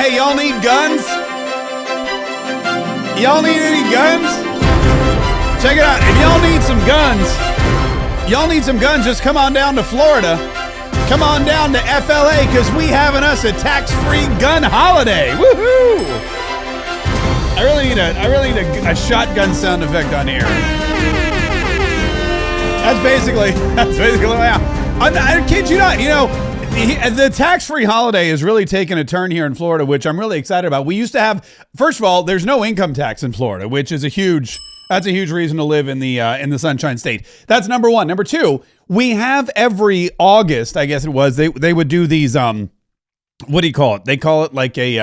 Hey, y'all need guns? Y'all need any guns? Check it out. If y'all need some guns, just come on down to Florida. Come on down to FLA because we having us a tax-free gun holiday. Woohoo! I really need a shotgun sound effect on here. That's basically I kid you not. You know, the tax-free holiday is really taking a turn here in Florida, which I'm really excited about. We used to have, first of all, there's no income tax in Florida, which is a huge reason to live in the Sunshine State. That's number one. Number two, we have every August, I guess it was, they would do these, what do you call it? They call it like a,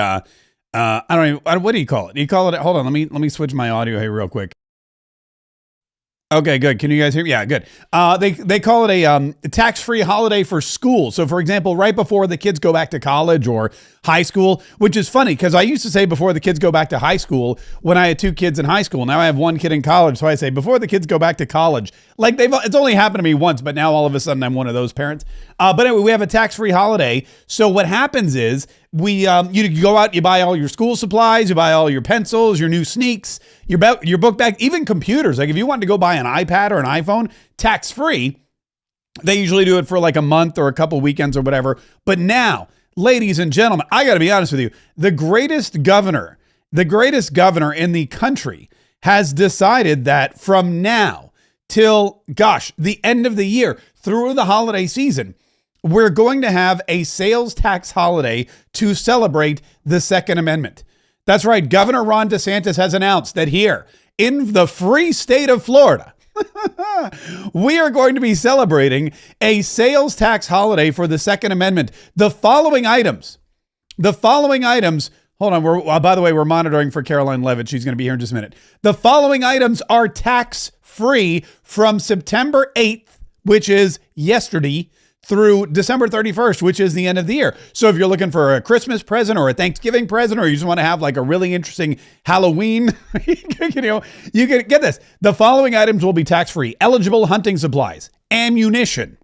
I don't even, what do you call it? You call it, hold on, let me switch my audio here real quick. Okay, good. Can you guys hear me? Yeah, good. They call it a tax-free holiday for school. So, for example, right before the kids go back to college or high school, which is funny because I used to say before the kids go back to high school when I had 2 kids in high school. Now I have 1 kid in college, so I say before the kids go back to college. Like it's only happened to me once, but now all of a sudden I'm one of those parents. But anyway, we have a tax-free holiday. So what happens is you go out, you buy all your school supplies, you buy all your pencils, your new sneaks, your book bag, even computers. Like if you want to go buy an iPad or an iPhone, tax-free, they usually do it for like a month or a couple weekends or whatever. But now, ladies and gentlemen, I got to be honest with you, the greatest governor in the country has decided that from now till, the end of the year through the holiday season, we're going to have a sales tax holiday to celebrate the Second Amendment. That's right. Governor Ron DeSantis has announced that here in the free state of Florida, we are going to be celebrating a sales tax holiday for the Second Amendment. The following items, hold on. By the way, we're monitoring for Caroline Levitt. She's going to be here in just a minute. The following items are tax-free from September 8th, which is yesterday, through December 31st, which is the end of the year. So if you're looking for a Christmas present or a Thanksgiving present, or you just want to have like a really interesting Halloween, you can get this. The following items will be tax-free. Eligible hunting supplies, ammunition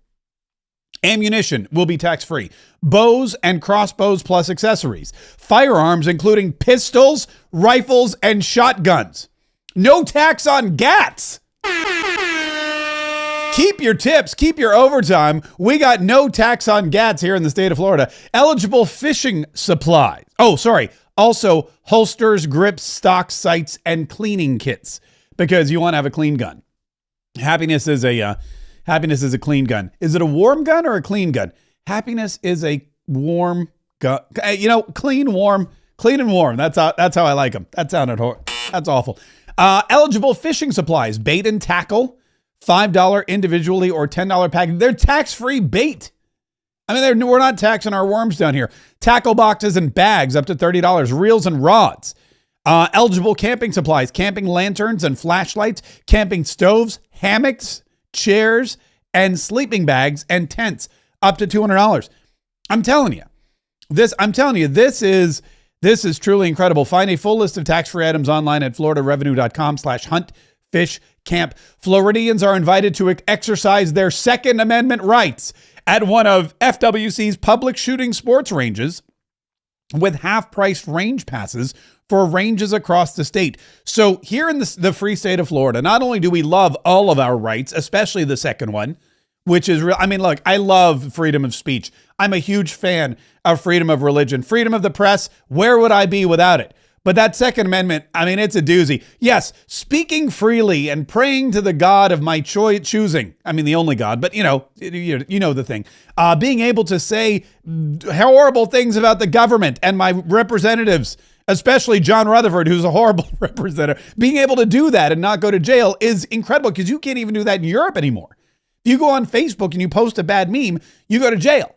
will be tax-free. Bows and crossbows plus accessories. Firearms, including pistols, rifles, and shotguns. No tax on GATs. Keep your tips, keep your overtime. We got no tax on GATs here in the state of Florida. Eligible fishing supplies. Also holsters, grips, stocks, sights, and cleaning kits because you want to have a clean gun. Happiness is a clean gun. Is it a warm gun or a clean gun? Happiness is a warm gun. Clean and warm. That's how I like them. That sounded horrible. That's awful. Eligible fishing supplies, bait and tackle. $5 individually or $10 package. They're tax-free bait. I mean, we're not taxing our worms down here. Tackle boxes and bags up to $30. Reels and rods. Eligible camping supplies, camping lanterns and flashlights, camping stoves, hammocks, chairs, and sleeping bags and tents up to $200. I'm telling you, this is truly incredible. Find a full list of tax-free items online at floridarevenue.com/huntfishcamp. Floridians are invited to exercise their Second Amendment rights at one of FWC's public shooting sports ranges with half-priced range passes for ranges across the state. So here in the free state of Florida, not only do we love all of our rights, especially the second one, which is real. I mean, look, I love freedom of speech. I'm a huge fan of freedom of religion, freedom of the press. Where would I be without it? But that Second Amendment, I mean, it's a doozy. Yes, speaking freely and praying to the God of my choosing. I mean, the only God, but you know the thing. Being able to say horrible things about the government and my representatives, especially John Rutherford, who's a horrible representative. Being able to do that and not go to jail is incredible because you can't even do that in Europe anymore. If you go on Facebook and you post a bad meme, you go to jail.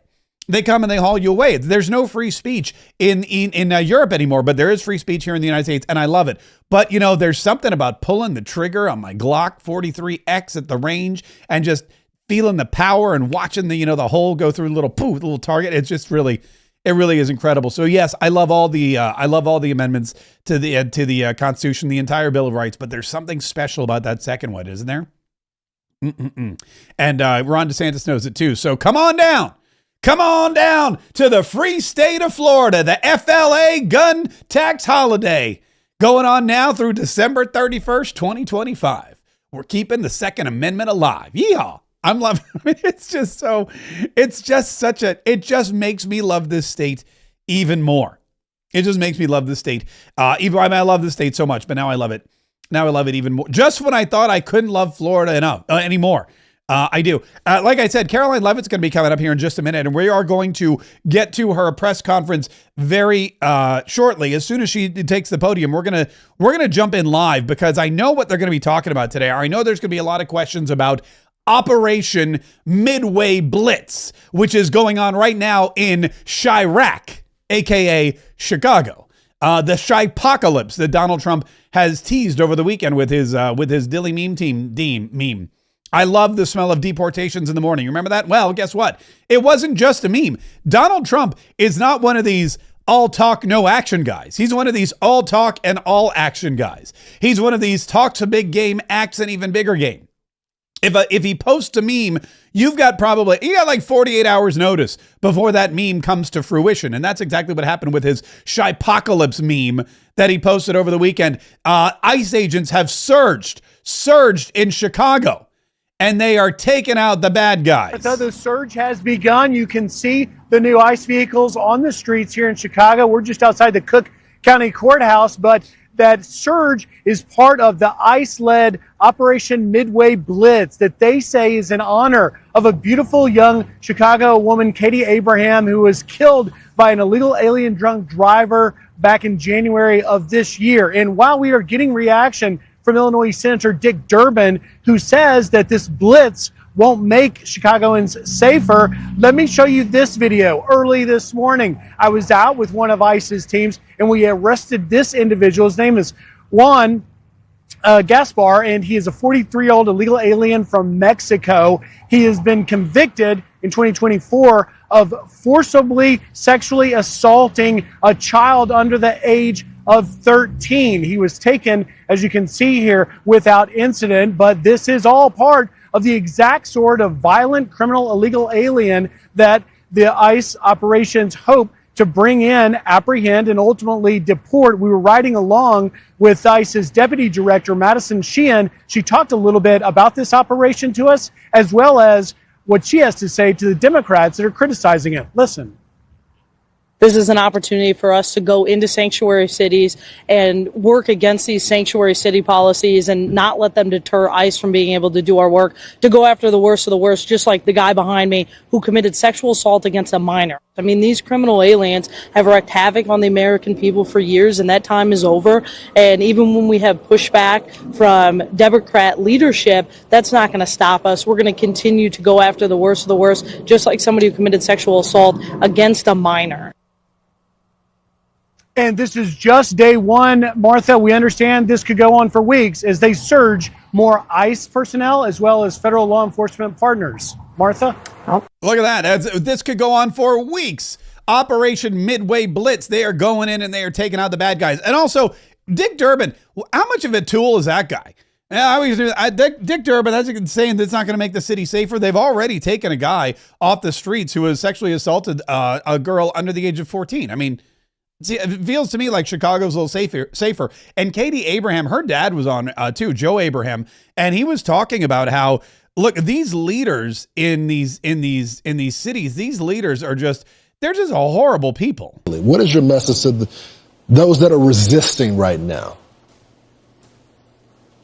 They come and they haul you away. There's no free speech in Europe anymore, but there is free speech here in the United States, and I love it. But, there's something about pulling the trigger on my Glock 43X at the range and just feeling the power and watching the hole go through a little target. It's just really, it really is incredible. So yes, I love all the amendments to the Constitution, the entire Bill of Rights, but there's something special about that second one, isn't there? And Ron DeSantis knows it too. So come on down. Come on down to the free state of Florida, the FLA gun tax holiday going on now through December 31st, 2025. We're keeping the Second Amendment alive. Yeehaw. I'm loving it. It just makes me love this state even more. It just makes me love this state. I love this state so much, but now I love it. Now I love it even more. Just when I thought I couldn't love Florida anymore. I do. Like I said, Caroline Leavitt's going to be coming up here in just a minute, and we are going to get to her press conference very shortly. As soon as she takes the podium, we're gonna jump in live because I know what they're going to be talking about today. I know there's going to be a lot of questions about Operation Midway Blitz, which is going on right now in Chirac, aka Chicago. The Shypocalypse that Donald Trump has teased over the weekend with his Dilly meme. I love the smell of deportations in the morning. Remember that? Well, guess what? It wasn't just a meme. Donald Trump is not one of these all talk, no action guys. He's one of these all talk and all action guys. He's one of these talks a big game, acts an even bigger game. If he posts a meme, you got like 48 hours notice before that meme comes to fruition. And that's exactly what happened with his Shypocalypse meme that he posted over the weekend. ICE agents have surged in Chicago. And they are taking out the bad guys. So the surge has begun. You can see the new ICE vehicles on the streets here in Chicago. We're just outside the Cook County Courthouse, but that surge is part of the ICE-led Operation Midway Blitz that they say is in honor of a beautiful young Chicago woman, Kaye Abraham, who was killed by an illegal alien drunk driver back in January of this year. And while we are getting reaction from Illinois Senator Dick Durbin, who says that this blitz won't make Chicagoans safer, let me show you this video. Early this morning, I was out with one of ICE's teams, and we arrested this individual. His name is Juan Gaspar, and he is a 43-year-old illegal alien from Mexico. He has been convicted in 2024 of forcibly sexually assaulting a child under the age of 13. He was taken, as you can see here, without incident, but this is all part of the exact sort of violent criminal illegal alien that the ICE operations hope to bring in, apprehend, and ultimately deport. We were riding along with ICE's Deputy Director, Madison Sheehan. She talked a little bit about this operation to us, as well as what she has to say to the Democrats that are criticizing it. Listen. This is an opportunity for us to go into sanctuary cities and work against these sanctuary city policies and not let them deter ICE from being able to do our work, to go after the worst of the worst, just like the guy behind me who committed sexual assault against a minor. I mean, these criminal aliens have wreaked havoc on the American people for years, and that time is over. And even when we have pushback from Democrat leadership, that's not going to stop us. We're going to continue to go after the worst of the worst, just like somebody who committed sexual assault against a minor. And this is just day one, Martha. We understand this could go on for weeks as they surge more ICE personnel as well as federal law enforcement partners. Martha? Look at that. This could go on for weeks. Operation Midway Blitz. They are going in and they are taking out the bad guys. And also, Dick Durbin, how much of a tool is that guy? Dick Durbin, that's insane. That's not going to make the city safer. They've already taken a guy off the streets who has sexually assaulted a girl under the age of 14. I mean, see, it feels to me like Chicago's a little safer. And Kaye Abraham, her dad was on too, Joe Abraham, and he was talking about how, look, these leaders in these cities, these leaders are they're just horrible people. What is your message to those that are resisting right now?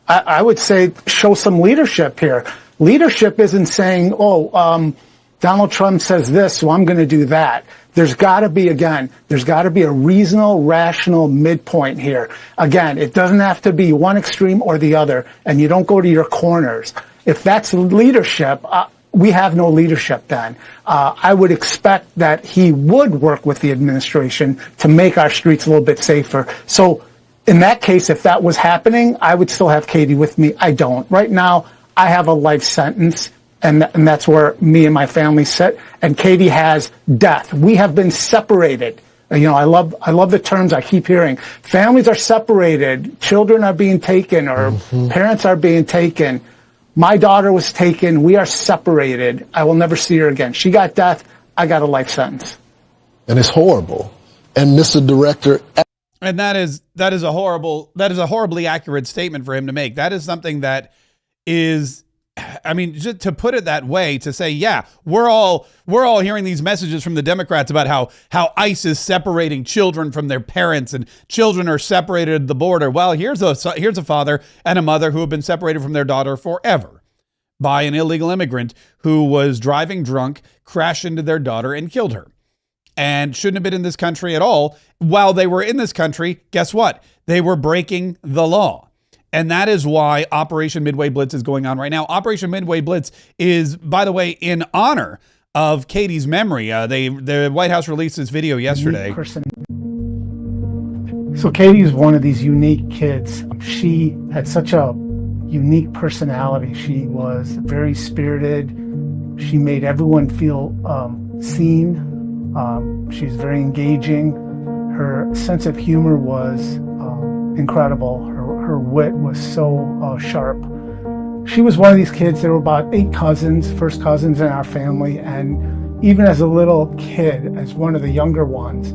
I would say show some leadership here. Leadership isn't saying, Donald Trump says this, so I'm going to do that. There's got to be a reasonable, rational midpoint here. Again, it doesn't have to be one extreme or the other, and you don't go to your corners. If that's leadership, we have no leadership then. I would expect that he would work with the administration to make our streets a little bit safer. So in that case, if that was happening, I would still have Katie with me. I don't. Right now, I have a life sentence. And that's where me and my family sit. And Katie has death. We have been separated. You know, I love the terms I keep hearing. Families are separated. Children are being taken, or parents are being taken. My daughter was taken. We are separated. I will never see her again. She got death. I got a life sentence. And it's horrible. And Mr. Director. And that is a horribly accurate statement for him to make. That is something that is, I mean, just to put it that way, to say, yeah, we're all hearing these messages from the Democrats about how ICE is separating children from their parents and children are separated at the border. Well, here's a father and a mother who have been separated from their daughter forever by an illegal immigrant who was driving drunk, crashed into their daughter and killed her. And shouldn't have been in this country at all. While they were in this country, guess what? They were breaking the law. And that is why Operation Midway Blitz is going on right now. Operation Midway Blitz is, by the way, in honor of Katie's memory. The White House released this video yesterday. So Katie's one of these unique kids. She had such a unique personality. She was very spirited. She made everyone feel seen. She's very engaging. Her sense of humor was incredible. Her wit was so sharp. She was one of these kids. There were about 8 cousins, first cousins in our family, and even as a little kid, as one of the younger ones,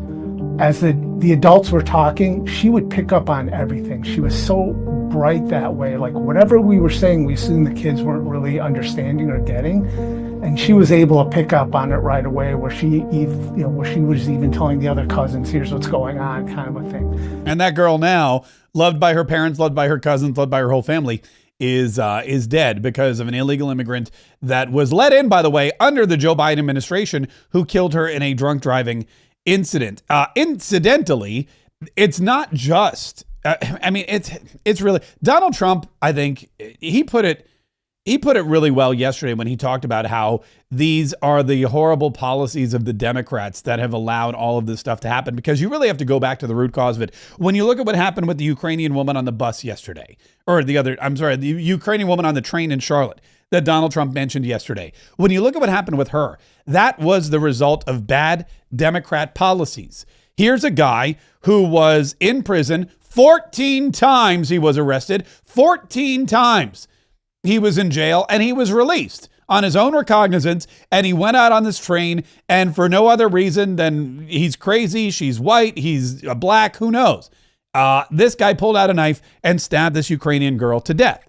as the adults were talking, she would pick up on everything. She was so bright that way. Like whatever we were saying, we assumed the kids weren't really understanding or getting. And she was able to pick up on it right away, where she was even telling the other cousins, here's what's going on, kind of a thing. And that girl now, loved by her parents, loved by her cousins, loved by her whole family, is dead because of an illegal immigrant that was let in, by the way, under the Joe Biden administration, who killed her in a drunk driving incident. Incidentally, it's not just, it's really, Donald Trump, I think he put it really well yesterday when he talked about how these are the horrible policies of the Democrats that have allowed all of this stuff to happen, because you really have to go back to the root cause of it. When you look at what happened with the Ukrainian woman on the bus yesterday, the Ukrainian woman on the train in Charlotte that Donald Trump mentioned yesterday, when you look at what happened with her, that was the result of bad Democrat policies. Here's a guy who was in prison 14 times. He was arrested 14 times. He was in jail and he was released on his own recognizance, and he went out on this train, and for no other reason than he's crazy, she's white, he's black, who knows? This guy pulled out a knife and stabbed this Ukrainian girl to death.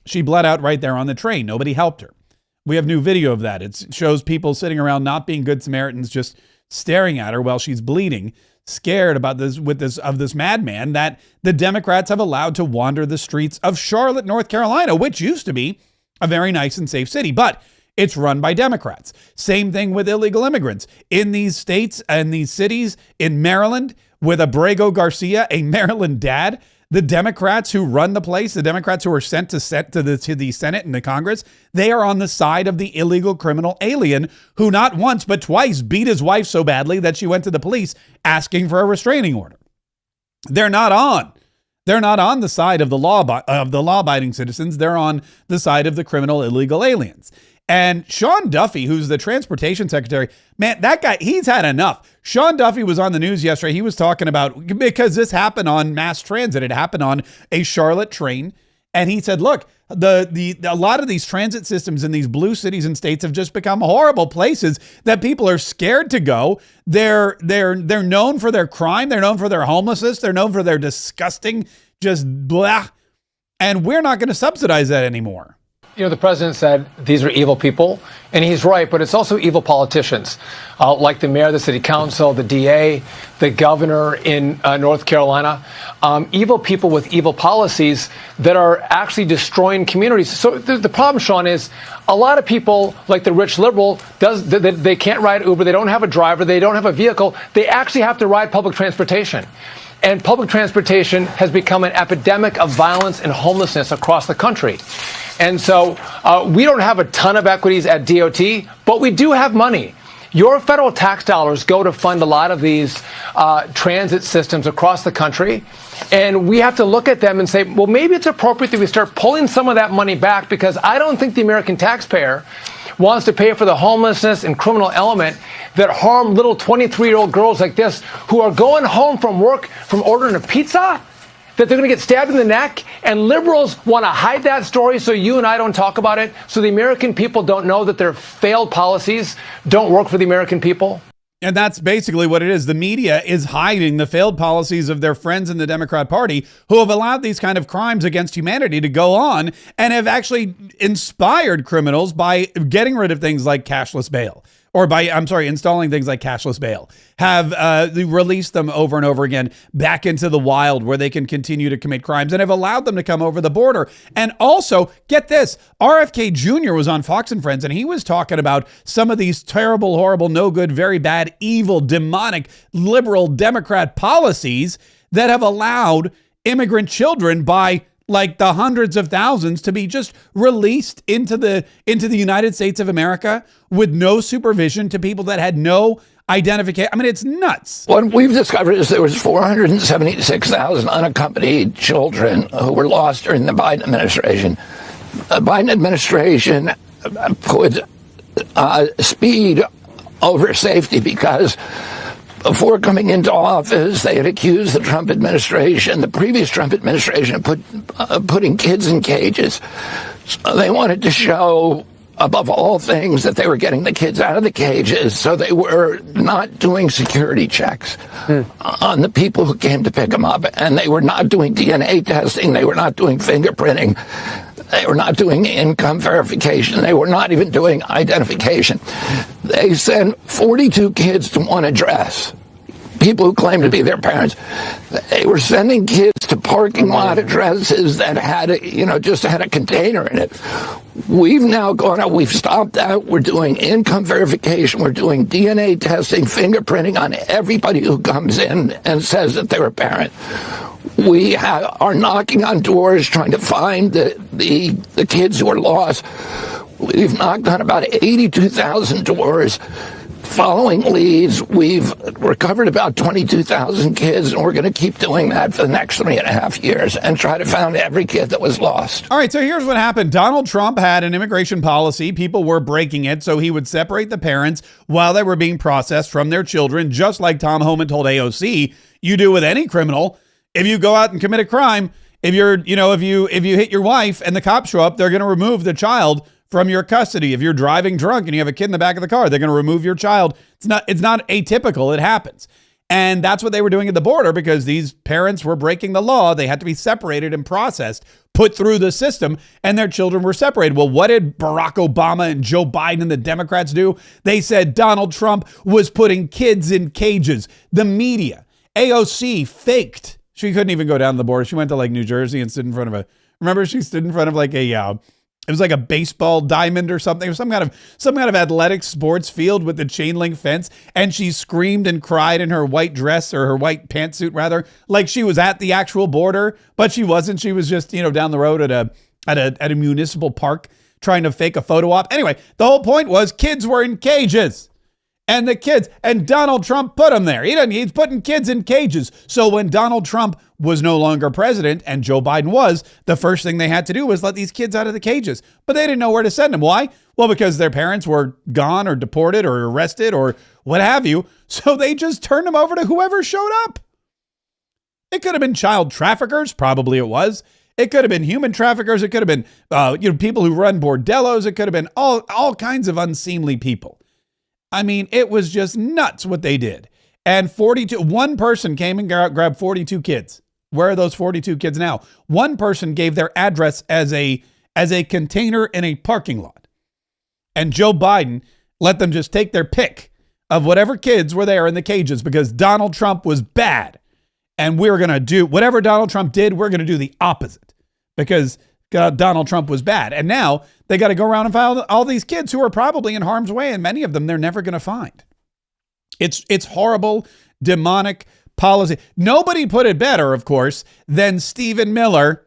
She bled out right there on the train. Nobody helped her. We have new video of that. It shows people sitting around not being good Samaritans, just staring at her while she's bleeding, scared about this madman that the Democrats have allowed to wander the streets of Charlotte, North Carolina, which used to be a very nice and safe city, but it's run by Democrats. Same thing with illegal immigrants in these states and these cities. In Maryland, with Abrego Garcia, a Maryland dad, the Democrats who run the place, the Democrats who are sent to the Senate and the Congress, they are on the side of the illegal criminal alien who not once but twice beat his wife so badly that she went to the police asking for a restraining order. They're not on the side of the law-abiding citizens. They're on the side of the criminal illegal aliens. And Sean Duffy, who's the transportation secretary, man, that guy, he's had enough. Sean Duffy was on the news yesterday. He was talking about, because this happened on mass transit, it happened on a Charlotte train. And he said, look, a lot of these transit systems in these blue cities and states have just become horrible places that people are scared to go. They're known for their crime. They're known for their homelessness. They're known for their disgusting, just blah. And we're not going to subsidize that anymore. You know, the president said these are evil people, and he's right, but it's also evil politicians, like the mayor, the city council, the DA, the governor in North Carolina, evil people with evil policies that are actually destroying communities. So the problem, Sean, is a lot of people, like the rich liberal, they can't ride Uber, they don't have a driver, they don't have a vehicle, they actually have to ride public transportation. And public transportation has become an epidemic of violence and homelessness across the country. And so we don't have a ton of equities at DOT, but we do have money. Your federal tax dollars go to fund a lot of these transit systems across the country. And we have to look at them and say, well, maybe it's appropriate that we start pulling some of that money back, because I don't think the American taxpayer wants to pay for the homelessness and criminal element that harm little 23-year-old girls like this who are going home from work from ordering a pizza that they're going to get stabbed in the neck, and liberals want to hide that story so you and I don't talk about it, so the American people don't know that their failed policies don't work for the American people? And that's basically what it is. The media is hiding the failed policies of their friends in the Democrat Party who have allowed these kind of crimes against humanity to go on and have actually inspired criminals by getting rid of things like cashless bail. Or installing things like cashless bail, have released them over and over again back into the wild where they can continue to commit crimes and have allowed them to come over the border. And also, get this, RFK Jr. was on Fox and Friends, and he was talking about some of these terrible, horrible, no good, very bad, evil, demonic, liberal Democrat policies that have allowed immigrant children by like the hundreds of thousands to be just released into the United States of America with no supervision to people that had no identification. I mean, it's nuts. What we've discovered is there was 476,000 unaccompanied children who were lost during the Biden administration. The Biden administration put speed over safety because before coming into office, they had accused the Trump administration, the previous Trump administration, of putting kids in cages. So they wanted to show, above all things, that they were getting the kids out of the cages. So they were not doing security checks on the people who came to pick them up. And they were not doing DNA testing. They were not doing fingerprinting. They were not doing income verification. They were not even doing identification. They sent 42 kids to one address, people who claimed to be their parents. They were sending kids to parking lot addresses that had, just had a container in it. We've now gone out. We've stopped that. We're doing income verification. We're doing DNA testing, fingerprinting on everybody who comes in and says that they're a parent. We are knocking on doors trying to find the kids who are lost. We've knocked on about 82,000 doors. Following leads, we've recovered about 22,000 kids, and we're going to keep doing that for the next 3.5 years and try to find every kid that was lost. All right, so here's what happened. Donald Trump had an immigration policy. People were breaking it, so he would separate the parents while they were being processed from their children, just like Tom Homan told AOC you do with any criminal. If you go out and commit a crime, if you hit your wife and the cops show up, they're going to remove the child from your custody. If you're driving drunk and you have a kid in the back of the car, they're going to remove your child. It's not atypical. It happens. And that's what they were doing at the border because these parents were breaking the law. They had to be separated and processed, put through the system, and their children were separated. Well, what did Barack Obama and Joe Biden and the Democrats do? They said Donald Trump was putting kids in cages. The media, AOC faked. She couldn't even go down the border. She went to like New Jersey and stood in front of she stood in front of like it was like a baseball diamond or something, or some kind of athletic sports field with the chain link fence. And she screamed and cried in her white dress, or her white pantsuit rather, like she was at the actual border, but she wasn't. She was just, down the road at a municipal park trying to fake a photo op. Anyway, the whole point was kids were in cages. And Donald Trump put them there. He's putting kids in cages. So when Donald Trump was no longer president and Joe Biden was, the first thing they had to do was let these kids out of the cages. But they didn't know where to send them. Why? Well, because their parents were gone or deported or arrested or what have you. So they just turned them over to whoever showed up. It could have been child traffickers. Probably it was. It could have been human traffickers. It could have been people who run bordellos. It could have been all kinds of unseemly people. I mean, it was just nuts what they did. And one person came and grabbed 42 kids. Where are those 42 kids now? One person gave their address as a container in a parking lot. And Joe Biden let them just take their pick of whatever kids were there in the cages because Donald Trump was bad. And we're going to do whatever Donald Trump did, we're going to do the opposite because Donald Trump was bad. And now they got to go around and find all these kids who are probably in harm's way, and many of them they're never going to find. It's horrible, demonic policy. Nobody put it better, of course, than Stephen Miller.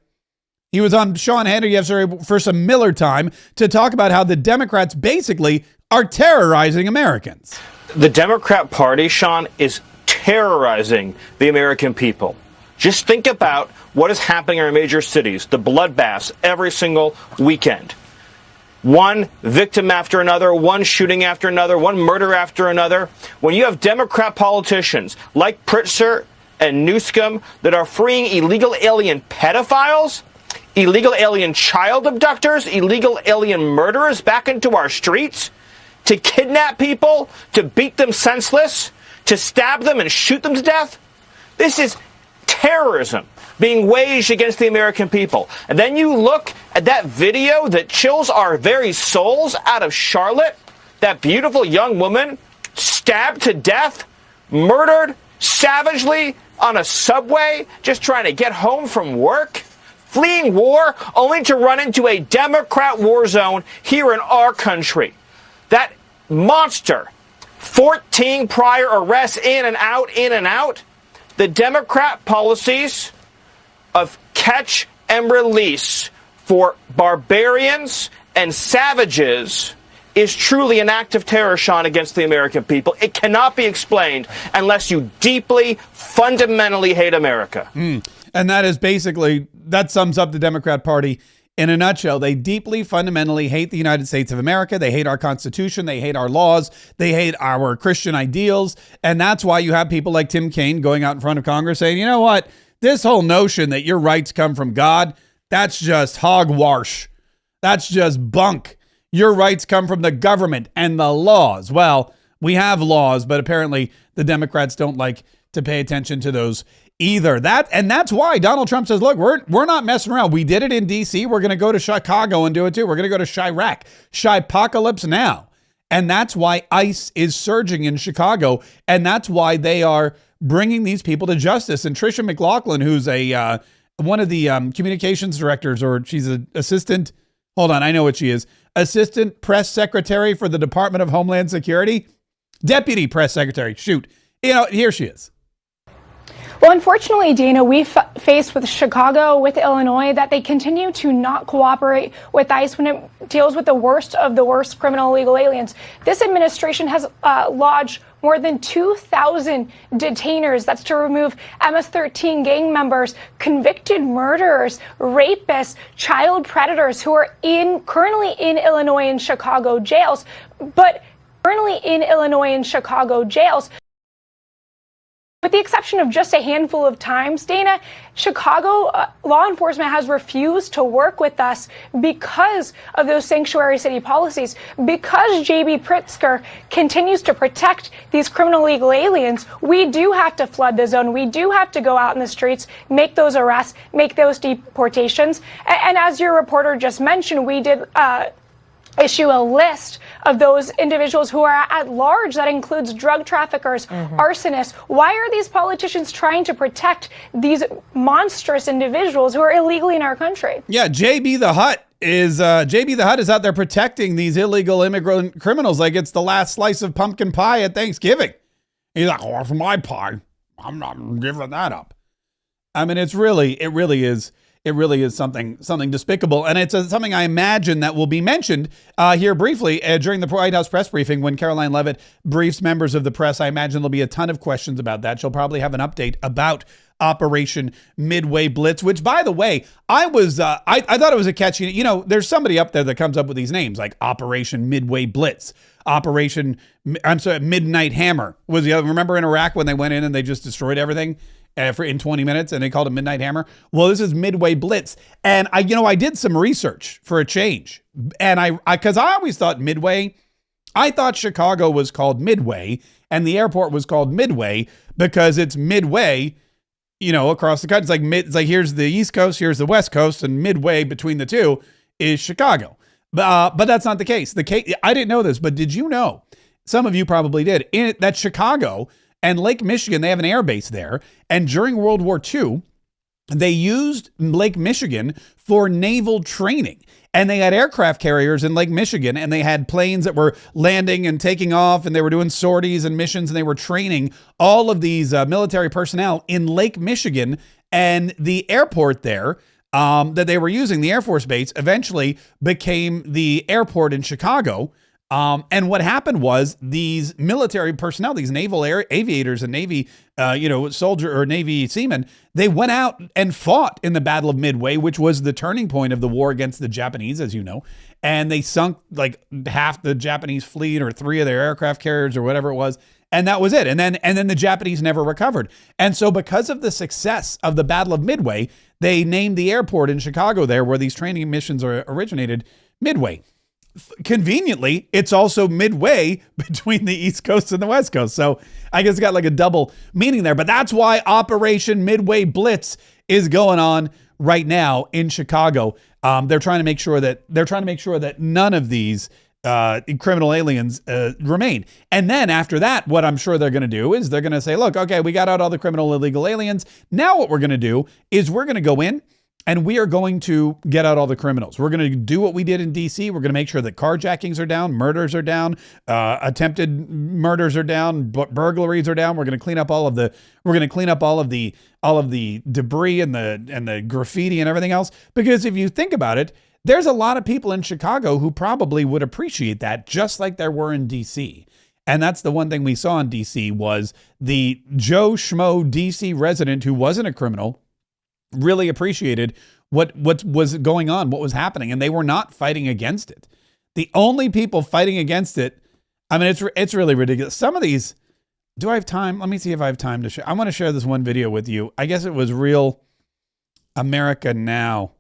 He was on Sean Hannity yesterday for some Miller time to talk about how the Democrats basically are terrorizing Americans. The Democrat Party, Sean, is terrorizing the American people. Just think about what is happening in our major cities, the bloodbaths every single weekend. One victim after another, one shooting after another, one murder after another. When you have Democrat politicians like Pritzker and Newsom that are freeing illegal alien pedophiles, illegal alien child abductors, illegal alien murderers back into our streets to kidnap people, to beat them senseless, to stab them and shoot them to death? This is terrorism being waged against the American people. And then you look at that video that chills our very souls out of Charlotte, that beautiful young woman stabbed to death, murdered savagely on a subway, just trying to get home from work, fleeing war, only to run into a Democrat war zone here in our country. That monster, 14 prior arrests in and out. The Democrat policies of catch and release for barbarians and savages is truly an act of terror, Sean, against the American people. It cannot be explained unless you deeply, fundamentally hate America. And that is basically, that sums up the Democrat Party in a nutshell. They deeply, fundamentally hate the United States of America. They hate our Constitution. They hate our laws. They hate our Christian ideals. And that's why you have people like Tim Kaine going out in front of Congress saying, you know what? This whole notion that your rights come from God, that's just hogwash. That's just bunk. Your rights come from the government and the laws. Well, we have laws, but apparently the Democrats don't like to pay attention to those either. That's why Donald Trump says, look, we're not messing around. We did it in D.C. We're going to go to Chicago and do it too. We're going to go to Chirac, Chi-apocalypse now. And that's why ICE is surging in Chicago. And that's why they are bringing these people to justice. And Tricia McLaughlin, who's one of the communications directors, or she's an assistant. Hold on, I know what she is. Assistant press secretary for the Department of Homeland Security. Deputy press secretary. Shoot. Here she is. Well, unfortunately, Dana, we've faced with Chicago, with Illinois, that they continue to not cooperate with ICE when it deals with the worst of the worst criminal illegal aliens. This administration has lodged more than 2,000 detainers. That's to remove MS-13 gang members, convicted murderers, rapists, child predators who are currently in Illinois and Chicago jails. But currently in Illinois and Chicago jails, with the exception of just a handful of times, Dana, Chicago law enforcement has refused to work with us because of those sanctuary city policies. Because J.B. Pritzker continues to protect these criminal illegal aliens, we do have to flood the zone. We do have to go out in the streets, make those arrests, make those deportations. And as your reporter just mentioned, we did issue a list of those individuals who are at large. That includes drug traffickers, arsonists. Why are these politicians trying to protect these monstrous individuals who are illegally in our country? Yeah, JB the Hutt is out there protecting these illegal immigrant criminals like it's the last slice of pumpkin pie at Thanksgiving. He's like, oh, for my pie, I'm not giving that up. I mean, it really is something despicable. And it's something I imagine that will be mentioned here briefly during the White House press briefing when Caroline Leavitt briefs members of the press. I imagine there'll be a ton of questions about that. She'll probably have an update about Operation Midway Blitz, which, by the way, I thought it was a catchy, there's somebody up there that comes up with these names like Operation Midway Blitz, Midnight Hammer was the other. Remember in Iraq when they went in and they just destroyed everything? In 20 minutes, and they called it Midnight Hammer. Well, this is Midway Blitz. And I did some research for a change. And because I always thought I thought Chicago was called Midway and the airport was called Midway because it's midway, across the country. It's like here's the East Coast, here's the West Coast, and midway between the two is Chicago. But that's not the case. I didn't know this, but did you know? Some of you probably did. That Chicago and Lake Michigan, they have an air base there. And during World War II, they used Lake Michigan for naval training. And they had aircraft carriers in Lake Michigan, and they had planes that were landing and taking off, and they were doing sorties and missions, and they were training all of these military personnel in Lake Michigan. And the airport there that they were using, the Air Force Base, eventually became the airport in Chicago. And what happened was these military personnel, these naval aviators and Navy, soldier or Navy seamen, they went out and fought in the Battle of Midway, which was the turning point of the war against the Japanese, as you know. And they sunk like half the Japanese fleet or 3 of their aircraft carriers or whatever it was. And that was it. And then the Japanese never recovered. And so because of the success of the Battle of Midway, they named the airport in Chicago there where these training missions originated Midway. Conveniently, it's also midway between the East Coast and the West Coast. So I guess it got like a double meaning there. But that's why Operation Midway Blitz is going on right now in Chicago. They're trying to make sure that none of these criminal aliens remain. And then after that, what I'm sure they're going to do is they're going to say, look, okay, we got out all the criminal illegal aliens. Now what we're going to do is we're going to go in and we are going to get out all the criminals. We're going to do what we did in DC. We're going to make sure that carjackings are down, murders are down, attempted murders are down, burglaries are down. We're going to clean up all of the debris and the graffiti and everything else. Because if you think about it, there's a lot of people in Chicago who probably would appreciate that, just like there were in DC. And that's the one thing we saw in DC was the Joe Schmo DC resident who wasn't a criminal really appreciated what was going on, what was happening, and they were not fighting against it. The only people fighting against it, I mean, it's really ridiculous. Some of these, do I have time? Let me see if I have time to share. I want to share this one video with you. I guess it was Real America Now.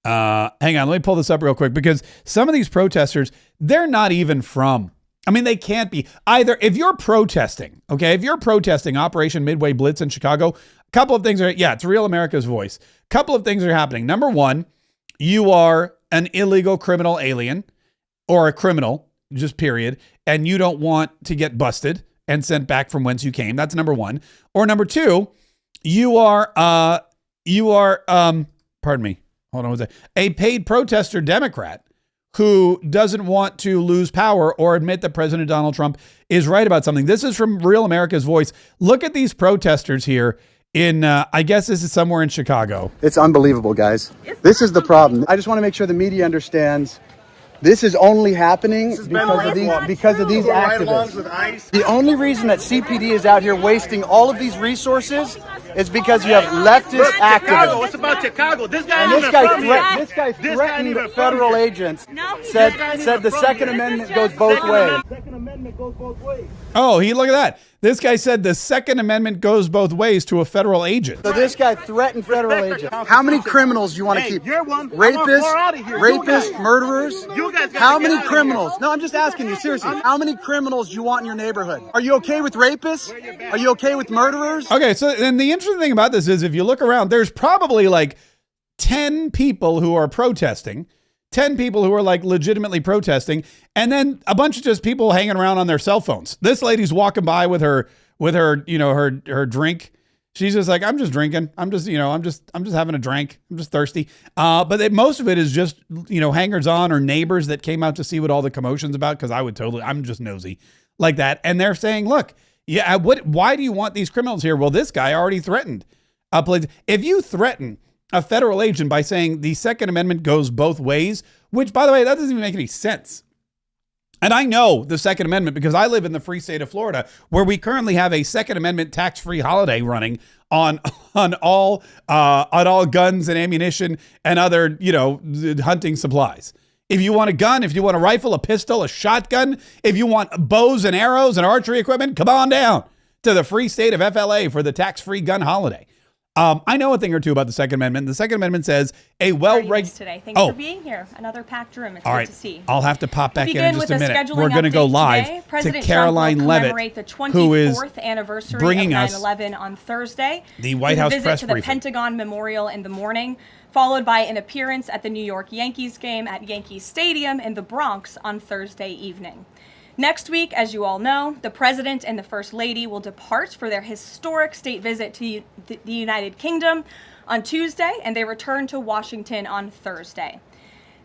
Hang on, let me pull this up real quick because some of these protesters, they're not even from, I mean, they can't be either. If you're protesting, okay, if you're protesting Operation Midway Blitz in Chicago, a couple of things are, yeah, it's Real America's Voice. A couple of things are happening. Number one, you are an illegal criminal alien or a criminal, just period, and you don't want to get busted and sent back from whence you came. That's number one. Or number two, you are, pardon me. Hold on one second. A paid protester Democrat who doesn't want to lose power or admit that President Donald Trump is right about something. This is from Real America's Voice. Look at these protesters here in, I guess this is somewhere in Chicago. It's unbelievable, guys. This is the problem. I just want to make sure the media understands this is only happening because of these activists. The only reason that CPD is out here wasting all of these resources is because you have leftist activists. It's about Chicago. This guy threatened federal agents. Said the Second Amendment goes both ways. Oh, look at that. This guy said the Second Amendment goes both ways to a federal agent. So this guy threatened federal agents. How many criminals do you want to keep? You're one. Rapists, murderers? How many criminals? No, I'm just asking you, seriously. How many criminals do you want in your neighborhood? Are you okay with rapists? Are you okay with murderers? Okay, so then the interesting thing about this is if you look around, there's probably like 10 people who are protesting, 10 people who are like legitimately protesting, and then a bunch of just people hanging around on their cell phones. This lady's walking by with her, her drink. She's just like, I'm just drinking. I'm just having a drink. I'm just thirsty. But most of it is just, hangers on or neighbors that came out to see what all the commotion's about. Cause I'm just nosy like that. And they're saying, look, yeah, why do you want these criminals here? Well, this guy already threatened a place. If you threaten a federal agent by saying the Second Amendment goes both ways, which, by the way, that doesn't even make any sense. And I know the Second Amendment because I live in the free state of Florida, where we currently have a Second Amendment tax-free holiday running on all guns and ammunition and other, hunting supplies. If you want a gun, if you want a rifle, a pistol, a shotgun, if you want bows and arrows and archery equipment, come on down to the free state of FLA for the tax-free gun holiday. I know a thing or two about the Second Amendment. The Second Amendment says a well-regulated... today. Thanks for being here. Another packed room. It's good to see. I'll have to pop back in just a minute. We're going to go live to Caroline Levitt, who is bringing us 9/11 on Thursday. The White House press briefing. briefing. The Pentagon Memorial in the morning, followed by an appearance at the New York Yankees game at Yankee Stadium in the Bronx on Thursday evening. Next week, as you all know, the President and the First Lady will depart for their historic state visit to the United Kingdom on Tuesday, and they return to Washington on Thursday.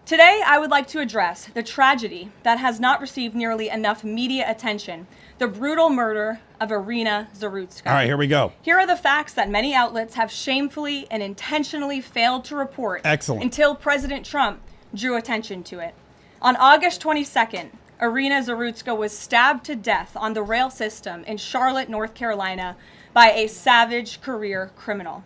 Today, I would like to address the tragedy that has not received nearly enough media attention, the brutal murder of Irina Zarutska. All right, here we go. Here are the facts that many outlets have shamefully and intentionally failed to report. Excellent. Until President Trump drew attention to it. On August 22nd, Irina Zarutska was stabbed to death on the rail system in Charlotte, North Carolina, by a savage career criminal.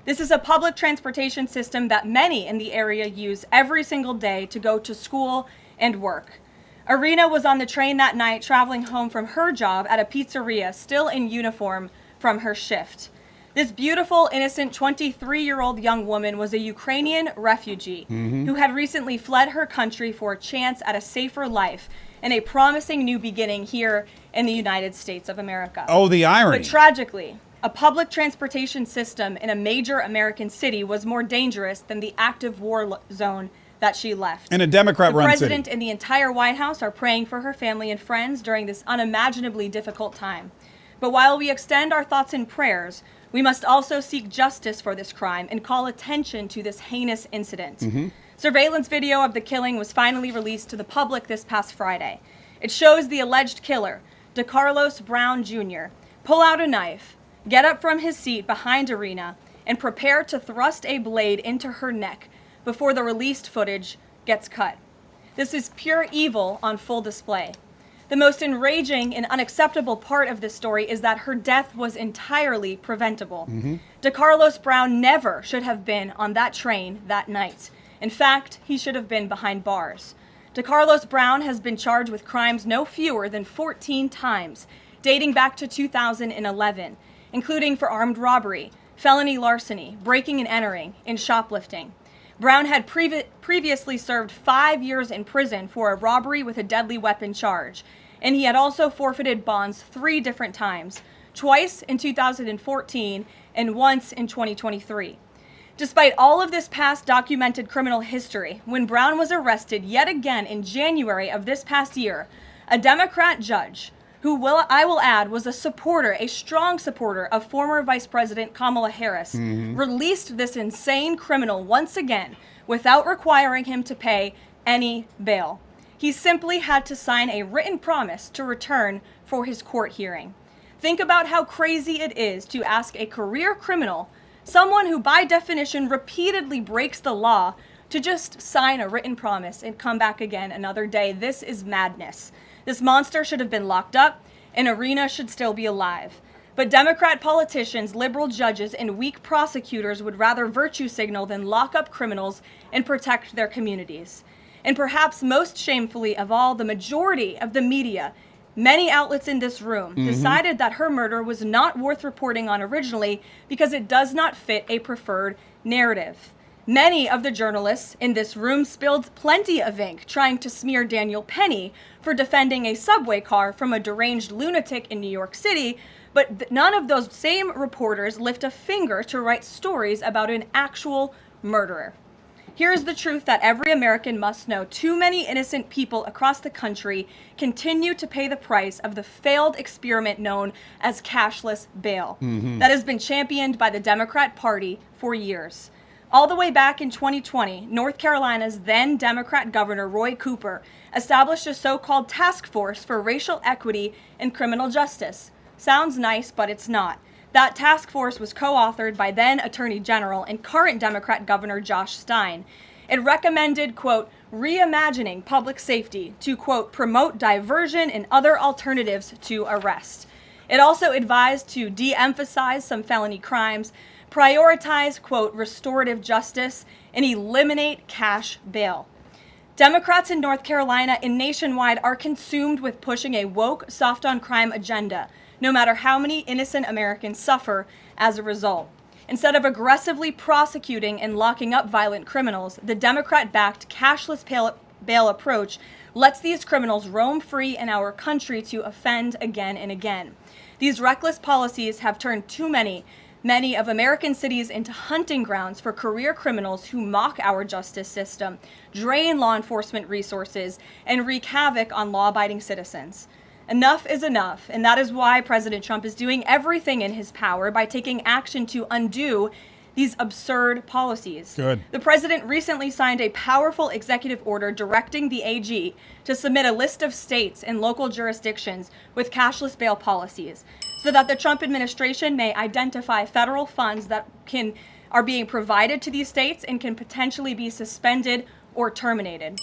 This is a public transportation system that many in the area use every single day to go to school and work. Irina was on the train that night traveling home from her job at a pizzeria, still in uniform from her shift. This beautiful, innocent 23-year-old young woman was a Ukrainian refugee who had recently fled her country for a chance at a safer life and a promising new beginning here in the United States of America. Oh, the irony. But tragically, a public transportation system in a major American city was more dangerous than the active war zone that she left. In a Democrat-run city. The president and the entire White House are praying for her family and friends during this unimaginably difficult time. But while we extend our thoughts and prayers, we must also seek justice for this crime and call attention to this heinous incident. Surveillance video of the killing was finally released to the public this past Friday. It shows the alleged killer, DeCarlos Brown Jr., pull out a knife, get up from his seat behind Irina, and prepare to thrust a blade into her neck before the released footage gets cut. This is pure evil on full display. The most enraging and unacceptable part of this story is that her death was entirely preventable. DeCarlos Brown never should have been on that train that night. In fact, he should have been behind bars. DeCarlos Brown has been charged with crimes no fewer than 14 times, dating back to 2011, including for armed robbery, felony larceny, breaking and entering, and shoplifting. Brown had previously served 5 years in prison for a robbery with a deadly weapon charge, and he had also forfeited bonds 3 different times, twice in 2014 and once in 2023. Despite all of this past documented criminal history, when Brown was arrested yet again in January of this past year, a Democrat judge, I will add, was a strong supporter of former Vice President Kamala Harris, released this insane criminal once again without requiring him to pay any bail. He simply had to sign a written promise to return for his court hearing. Think about how crazy it is to ask a career criminal, someone who by definition repeatedly breaks the law, to just sign a written promise and come back again another day. This is madness. This monster should have been locked up, and Irina should still be alive. But Democrat politicians, liberal judges, and weak prosecutors would rather virtue signal than lock up criminals and protect their communities. And perhaps most shamefully of all, the majority of the media, many outlets in this room, decided that her murder was not worth reporting on originally because it does not fit a preferred narrative. Many of the journalists in this room spilled plenty of ink trying to smear Daniel Penny for defending a subway car from a deranged lunatic in New York City, but none of those same reporters lift a finger to write stories about an actual murderer. Here's the truth that every American must know. Too many innocent people across the country continue to pay the price of the failed experiment known as cashless bail that has been championed by the Democrat Party for years. All the way back in 2020, North Carolina's then Democrat Governor Roy Cooper established a so-called task force for racial equity and criminal justice. Sounds nice, but it's not. That task force was co-authored by then Attorney General and current Democrat Governor Josh Stein. It recommended, quote, reimagining public safety to, quote, promote diversion and other alternatives to arrest. It also advised to de-emphasize some felony crimes, prioritize, quote, restorative justice, and eliminate cash bail. Democrats in North Carolina and nationwide are consumed with pushing a woke, soft-on-crime agenda, no matter how many innocent Americans suffer as a result. Instead of aggressively prosecuting and locking up violent criminals, the Democrat-backed cashless bail approach lets these criminals roam free in our country to offend again and again. These reckless policies have turned too many of American cities into hunting grounds for career criminals who mock our justice system, drain law enforcement resources, and wreak havoc on law-abiding citizens. Enough is enough, and that is why President Trump is doing everything in his power by taking action to undo these absurd policies. Good. The president recently signed a powerful executive order directing the AG to submit a list of states and local jurisdictions with cashless bail policies so that the Trump administration may identify federal funds that are being provided to these states and can potentially be suspended or terminated.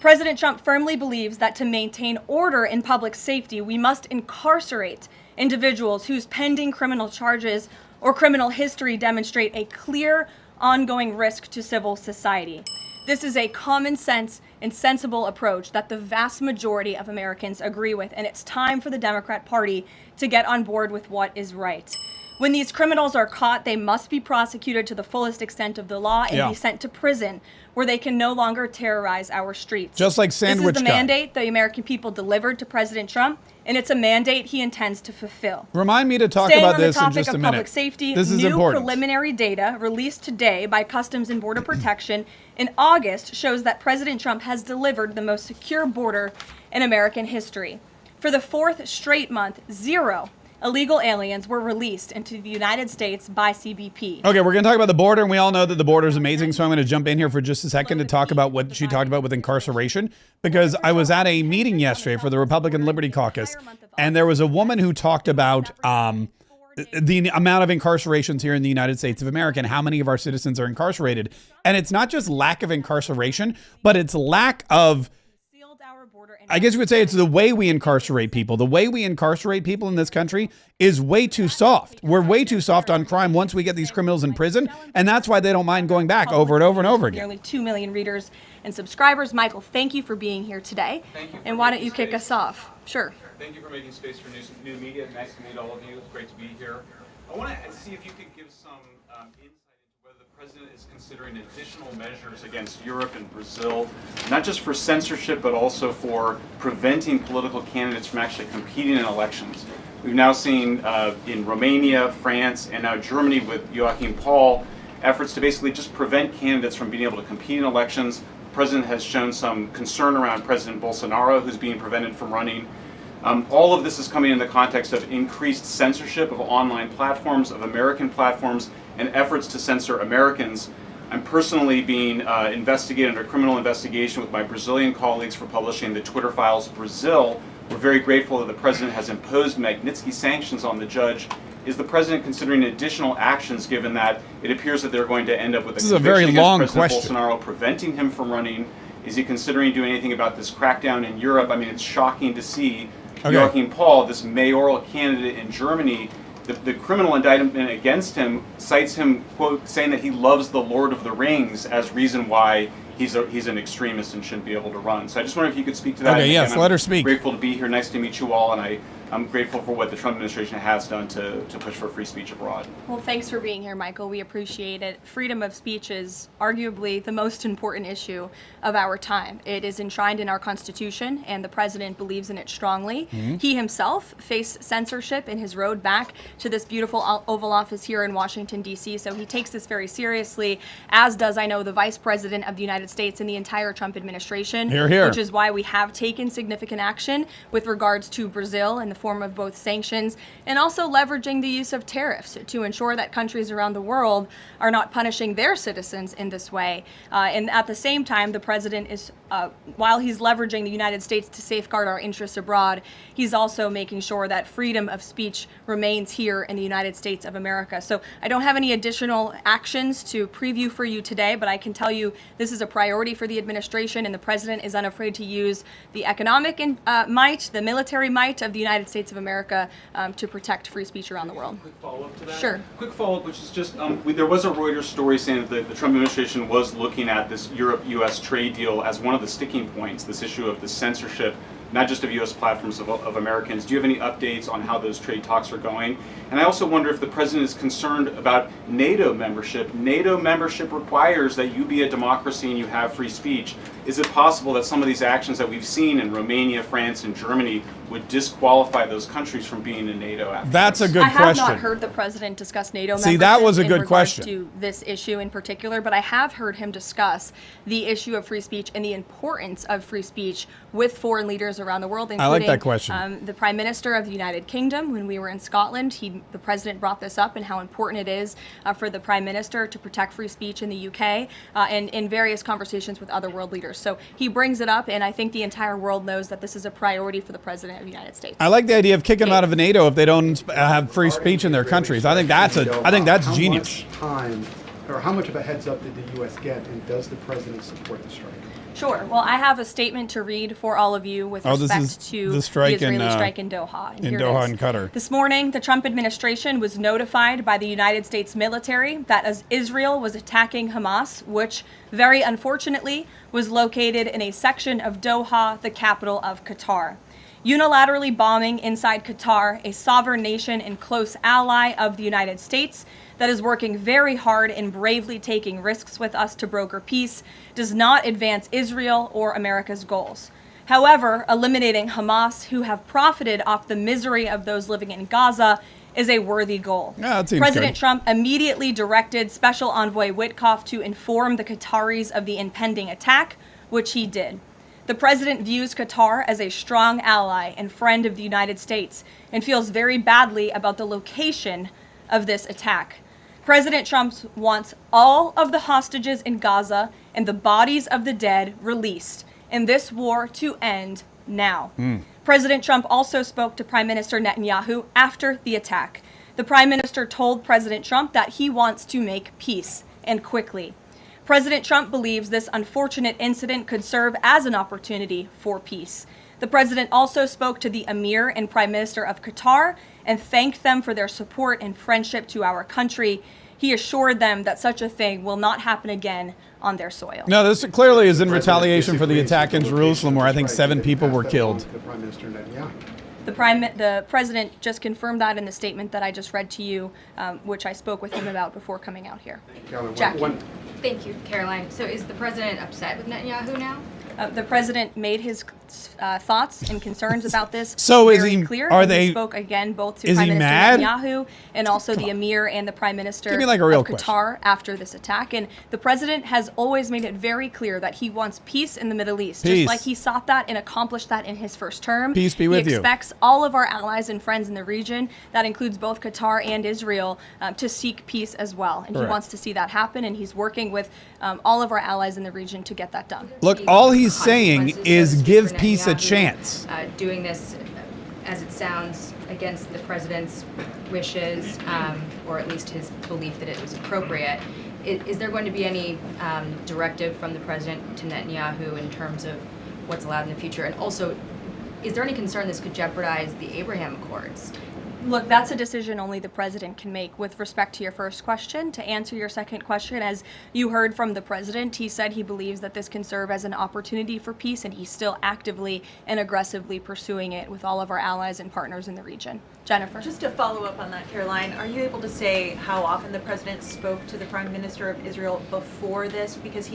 President Trump firmly believes that to maintain order in public safety, we must incarcerate individuals whose pending criminal charges or criminal history demonstrate a clear, ongoing risk to civil society. This is a common sense and sensible approach that the vast majority of Americans agree with, and it's time for the Democrat Party to get on board with what is right. When these criminals are caught, they must be prosecuted to the fullest extent of the law and be sent to prison, where they can no longer terrorize our streets. Just like Sandwich This is the mandate the American people delivered to President Trump, and it's a mandate he intends to fulfill. Remind me to talk Staying about on this the in topic just a of minute. public safety, This is new important. preliminary data released today by Customs and Border Protection in August shows that President Trump has delivered the most secure border in American history. For the fourth straight month, 0 illegal aliens were released into the United States by CBP. Okay, we're going to talk about the border, and we all know that the border is amazing, so I'm going to jump in here for just a second to talk about what she talked about with incarceration, because I was at a meeting yesterday for the Republican Liberty Caucus, and there was a woman who talked about the amount of incarcerations here in the United States of America and how many of our citizens are incarcerated. And it's not just lack of incarceration, but it's lack of, I guess you would say it's the way we incarcerate people. The way we incarcerate people in this country is way too soft. We're way too soft on crime once we get these criminals in prison, and that's why they don't mind going back over and over and over again. Nearly 2 million readers and subscribers. Michael, thank you for being here today. Thank you. And why don't you kick us off? Sure. Thank you for making space for new media. Nice to meet all of you. It's great to be here. I want to see if you could give some insight into whether the president is considering additional measures against Europe and Brazil, not just for censorship, but also for preventing political candidates from actually competing in elections. We've now seen in Romania, France, and now Germany with Joachim Paul, efforts to basically just prevent candidates from being able to compete in elections. The president has shown some concern around President Bolsonaro, who's being prevented from running. All of this is coming in the context of increased censorship of online platforms, of American platforms, and efforts to censor Americans. I'm personally being investigated under criminal investigation with my Brazilian colleagues for publishing the Twitter Files Brazil. We're very grateful that the president has imposed Magnitsky sanctions on the judge. Is the president considering additional actions, given that it appears that they're going to end up with a This is a very long President question. Bolsonaro preventing him from running? Is he considering doing anything about this crackdown in Europe? I mean, it's shocking to see Joachim Paul, this mayoral candidate in Germany, the criminal indictment against him cites him, quote, saying that he loves the Lord of the Rings as reason why he's an extremist and shouldn't be able to run. So I just wonder if you could speak to that. Okay, yes, again, let her speak. Grateful to be here. Nice to meet you all, and I'm grateful for what the Trump administration has done to push for free speech abroad. Well, thanks for being here, Michael. We appreciate it. Freedom of speech is arguably the most important issue of our time. It is enshrined in our Constitution, and the president believes in it strongly. Mhm. He himself faced censorship in his road back to this beautiful Oval Office here in Washington, D.C., so he takes this very seriously, as does, I know, the Vice President of the United States and the entire Trump administration, Hear, hear. which is why we have taken significant action with regards to Brazil in the form of both sanctions and also leveraging the use of tariffs to ensure that countries around the world are not punishing their citizens in this way. And at the same time, the president is, while he's leveraging the United States to safeguard our interests abroad, he's also making sure that freedom of speech remains here in the United States of America. So I don't have any additional actions to preview for you today, but I can tell you this is a priority for the administration, and the president is unafraid to use the economic might, the military might of the United States of America to protect free speech around the world. Quick follow-up to that? Sure. Quick follow-up, which is just, there was a Reuters story saying that the Trump administration was looking at this Europe-U.S. trade deal as one of the sticking points, this issue of the censorship, not just of U.S. platforms, of Americans. Do you have any updates on how those trade talks are going? And I also wonder if the president is concerned about NATO membership. NATO membership requires that you be a democracy and you have free speech. Is it possible that some of these actions that we've seen in Romania, France, and Germany would disqualify those countries from being in NATO after? That's a good I have question. not heard the president discuss NATO See, that was a membership good in regards question. to this issue in particular, but I have heard him discuss the issue of free speech and the importance of free speech with foreign leaders around the world, including I like that question. The Prime Minister of the United Kingdom. When we were in Scotland, the president brought this up and how important it is for the Prime Minister to protect free speech in the UK and in various conversations with other world leaders. So he brings it up, and I think the entire world knows that this is a priority for the President of the United States. I like the idea of kicking them out of NATO if they don't have free speech in their countries. I think that's genius. How much time, or how much of a heads up did the U.S. get, and does the president support the strike? Sure. Well, I have a statement to read for all of you with respect to the strike the Israeli in, strike in Doha. in here it Doha is. and Qatar. This morning, the Trump administration was notified by the United States military that as Israel was attacking Hamas, which very unfortunately was located in a section of Doha, the capital of Qatar. Unilaterally bombing inside Qatar, a sovereign nation and close ally of the United States that is working very hard and bravely taking risks with us to broker peace, does not advance Israel or America's goals. However, eliminating Hamas, who have profited off the misery of those living in Gaza, is a worthy goal. Yeah, that seems President good. Trump immediately directed Special Envoy Witkoff to inform the Qataris of the impending attack, which he did. The president views Qatar as a strong ally and friend of the United States and feels very badly about the location of this attack. President Trump wants all of the hostages in Gaza and the bodies of the dead released, and this war to end now. President Trump also spoke to Prime Minister Netanyahu after the attack. The Prime Minister told President Trump that he wants to make peace, and quickly. President Trump believes this unfortunate incident could serve as an opportunity for peace. The president also spoke to the Emir and Prime Minister of Qatar and thanked them for their support and friendship to our country. He assured them that such a thing will not happen again on their soil. No, this clearly is in retaliation for the attack in Jerusalem, where I think 7 people were killed. The president just confirmed that in the statement that I just read to you, which I spoke with him about before coming out here. Jackie. Thank you, Caroline. So is the president upset with Netanyahu now? The president made his thoughts and concerns about this So is very he- clear. are and they- He spoke again both to is Prime he Minister mad? Netanyahu and also the Emir and the Prime Minister Give me like a real of Qatar after this attack. And the president has always made it very clear that he wants peace in the Middle East, Peace. just like he sought that and accomplished that in his first term. Peace be with he you. expects all of our allies and friends in the region, that includes both Qatar and Israel, to seek peace as well. And Correct. he wants to see that happen, and he's working with all of our allies in the region to get that done. Look, all he's saying is give peace a chance. Doing this, as it sounds, against the president's wishes, or at least his belief that it was appropriate. Is there going to be any directive from the president to Netanyahu in terms of what's allowed in the future? And also, is there any concern this could jeopardize the Abraham Accords? Look, that's a decision only the president can make. With respect to your first question, to answer your second question, as you heard from the president, he said he believes that this can serve as an opportunity for peace, and he's still actively and aggressively pursuing it with all of our allies and partners in the region. Jennifer. Just to follow up on that, Caroline, are you able to say how often the president spoke to the Prime Minister of Israel before this? Because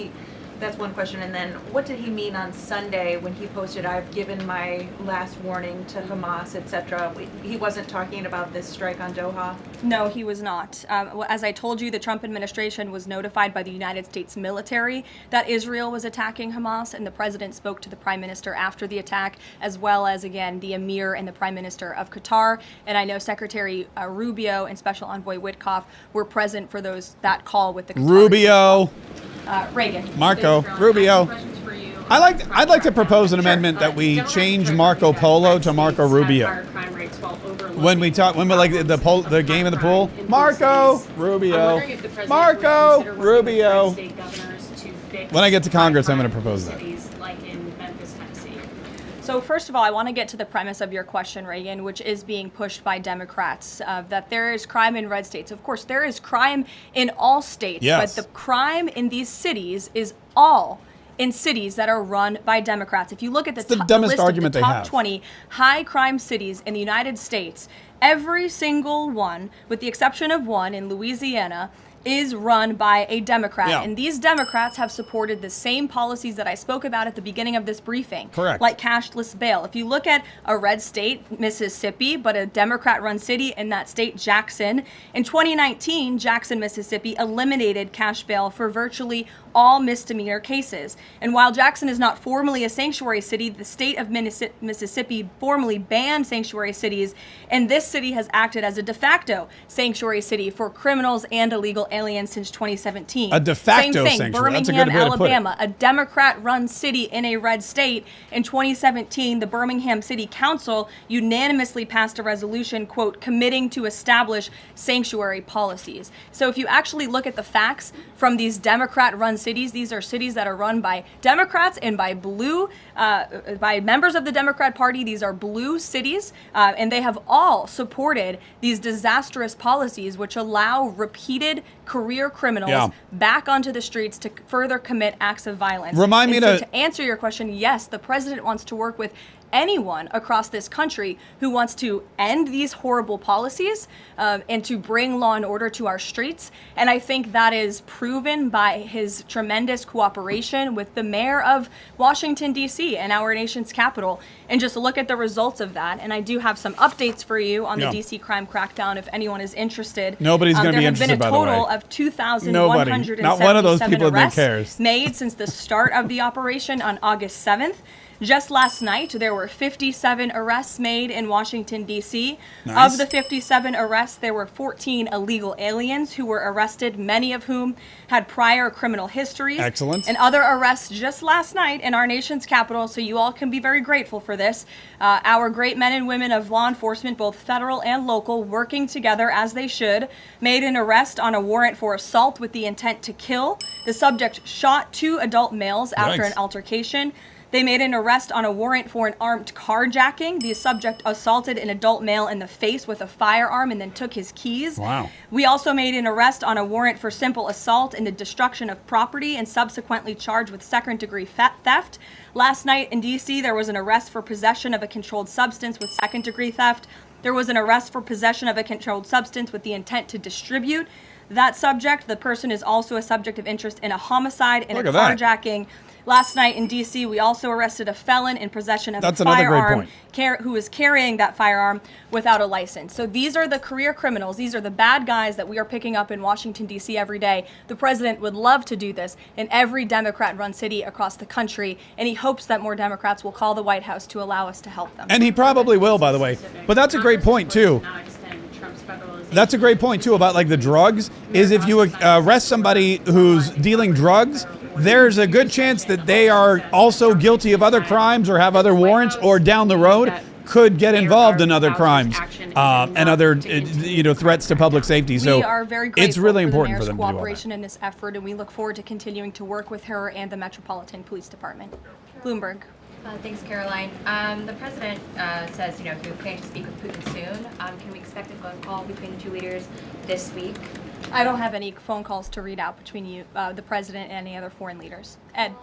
that's one question. And then what did he mean on Sunday when he posted, "I've given my last warning to Hamas," etc.? He wasn't talking about this strike on Doha? No, he was not. As I told you, the Trump administration was notified by the United States military that Israel was attacking Hamas, and the president spoke to the Prime Minister after the attack, as well as, again, the Emir and the Prime Minister of Qatar. And I know Secretary Rubio and Special Envoy Witkoff were present for that call with the Qataris. Rubio. Reagan. Marco Rubio. I'd like to propose an amendment that we change Marco Polo to Marco Rubio. When we like the game of the pool, Marco Rubio. Marco Rubio. When I get to Congress, I'm going to propose that. So first of all, I want to get to the premise of your question, Reagan, which is being pushed by Democrats, that there is crime in red states. Of course, there is crime in all states, yes. But the crime in these cities is all in cities that are run by Democrats. If you look at the dumbest list argument of the they top have. 20 high crime cities in the United States, every single one, with the exception of one in Louisiana, is run by a Democrat. Yeah. And these Democrats have supported the same policies that I spoke about at the beginning of this briefing. Correct. Like cashless bail. If you look at a red state, Mississippi, but a Democrat-run city in that state, Jackson, in 2019, Jackson, Mississippi eliminated cash bail for virtually all misdemeanor cases. And while Jackson is not formally a sanctuary city, the state of Mississippi formally banned sanctuary cities, and this city has acted as a de facto sanctuary city for criminals and illegal aliens since 2017. A de facto Same thing, sanctuary. That's a Birmingham, good way to put it. Alabama, a Democrat-run city in a red state. In 2017, the Birmingham City Council unanimously passed a resolution, quote, committing to establish sanctuary policies. So if you actually look at the facts from these Democrat-run cities, these are cities that are run by Democrats and by by members of the Democrat Party. These are blue cities, and they have all supported these disastrous policies which allow repeated career criminals back onto the streets to further commit acts of violence. Remind me to answer your question, yes, the president wants to work with anyone across this country who wants to end these horrible policies and to bring law and order to our streets. And I think that is proven by his tremendous cooperation with the mayor of Washington, D.C. and our nation's capital. And just look at the results of that. And I do have some updates for you on the D.C. crime crackdown if anyone is interested. Nobody's going to be interested, by the way. There have been a total of 2,177 Not one of those people that arrests cares. made since the start of the operation on August 7th. Just last night, there were 57 arrests made in Washington, D.C. Nice. Of the 57 arrests, there were 14 illegal aliens who were arrested, many of whom had prior criminal histories. Excellent. And other arrests just last night in our nation's capital, so you all can be very grateful for this. Our great men and women of law enforcement, both federal and local, working together as they should, made an arrest on a warrant for assault with the intent to kill. The subject shot 2 adult males after an altercation. They made an arrest on a warrant for an armed carjacking. The subject assaulted an adult male in the face with a firearm and then took his keys. Wow. We also made an arrest on a warrant for simple assault and the destruction of property and subsequently charged with second-degree theft. Last night in D.C., there was an arrest for possession of a controlled substance with second-degree theft. There was an arrest for possession of a controlled substance with the intent to distribute. That subject, the person is also a subject of interest in a homicide and a carjacking. Last night in D.C., we also arrested a felon in possession of a firearm who was carrying that firearm without a license. So these are the career criminals. These are the bad guys that we are picking up in Washington, D.C. every day. The president would love to do this in every Democrat-run city across the country, and he hopes that more Democrats will call the White House to allow us to help them. And he probably will, by the way. But that's a great point, too. That's a great point, too, about like the drugs, is if you arrest somebody who's dealing drugs, there's a good chance that they are also guilty of other crimes or have other warrants or down the road could get involved in other crimes and other threats to public safety. So we are very grateful it's really important for for the them mayor's to do all that. cooperation in this effort, and we look forward to continuing to work with her and the Metropolitan Police Department. Bloomberg. Thanks, Caroline. The president says, he plans to speak with Putin soon. Can we expect a phone call between the two leaders this week? I don't have any phone calls to read out between you, the president, and any other foreign leaders. Ed.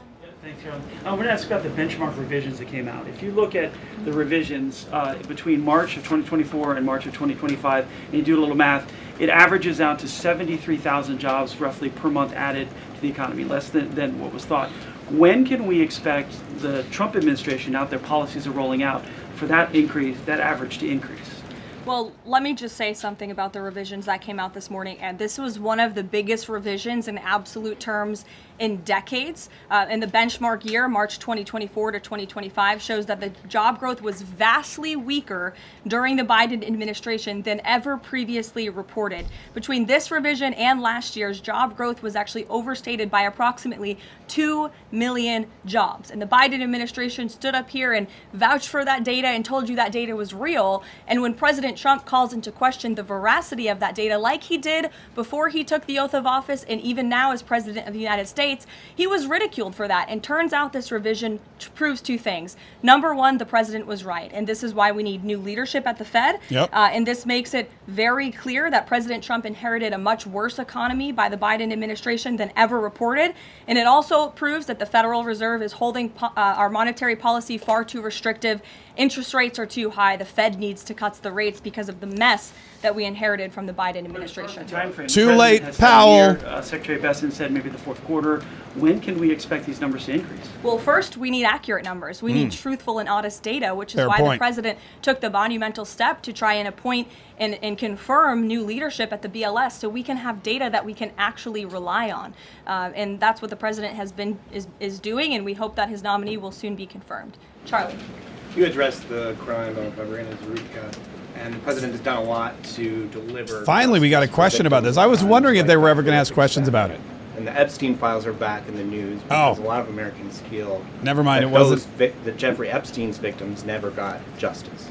Thanks, Carolyn. I want to ask about the benchmark revisions that came out. If you look at the revisions between March of 2024 and March of 2025, and you do a little math, it averages out to 73,000 jobs roughly per month added to the economy, less than what was thought. When can we expect the Trump administration, now that their policies are rolling out, for that increase, that average to increase? Well, let me just say something about the revisions that came out this morning. And this was one of the biggest revisions in absolute terms in decades. In the benchmark year, March 2024 to 2025, shows that the job growth was vastly weaker during the Biden administration than ever previously reported. Between this revision and last year's, job growth was actually overstated by approximately 2 million jobs. And the Biden administration stood up here and vouched for that data and told you that data was real. And when President Trump calls into question the veracity of that data, like he did before he took the oath of office and even now as president of the United States, he was ridiculed for that. And turns out this revision proves 2 things. Number one, the president was right. And this is why we need new leadership at the Fed. Yep. And this makes it very clear that President Trump inherited a much worse economy by the Biden administration than ever reported. And it also proves that the Federal Reserve is holding our monetary policy far too restrictive. Interest rates are too high. The Fed needs to cut the rates because of the mess that we inherited from the Biden administration. Too late, Powell. Secretary Bessent said maybe the fourth quarter. When can we expect these numbers to increase? Well, first, we need accurate numbers. We need truthful and honest data, which is why the president took the monumental step to try and appoint and confirm new leadership at the BLS so we can have data that we can actually rely on. And that's what the president is doing, and we hope that his nominee will soon be confirmed. Charlie. You addressed the crime of Irina Zarika. and the president has done a lot to deliver. Finally, we got a question about this. I was wondering if they were ever going to ask questions about it. And the Epstein files are back in the news because a lot of Americans feel never mind, that it wasn't that Jeffrey Epstein's victims never got justice.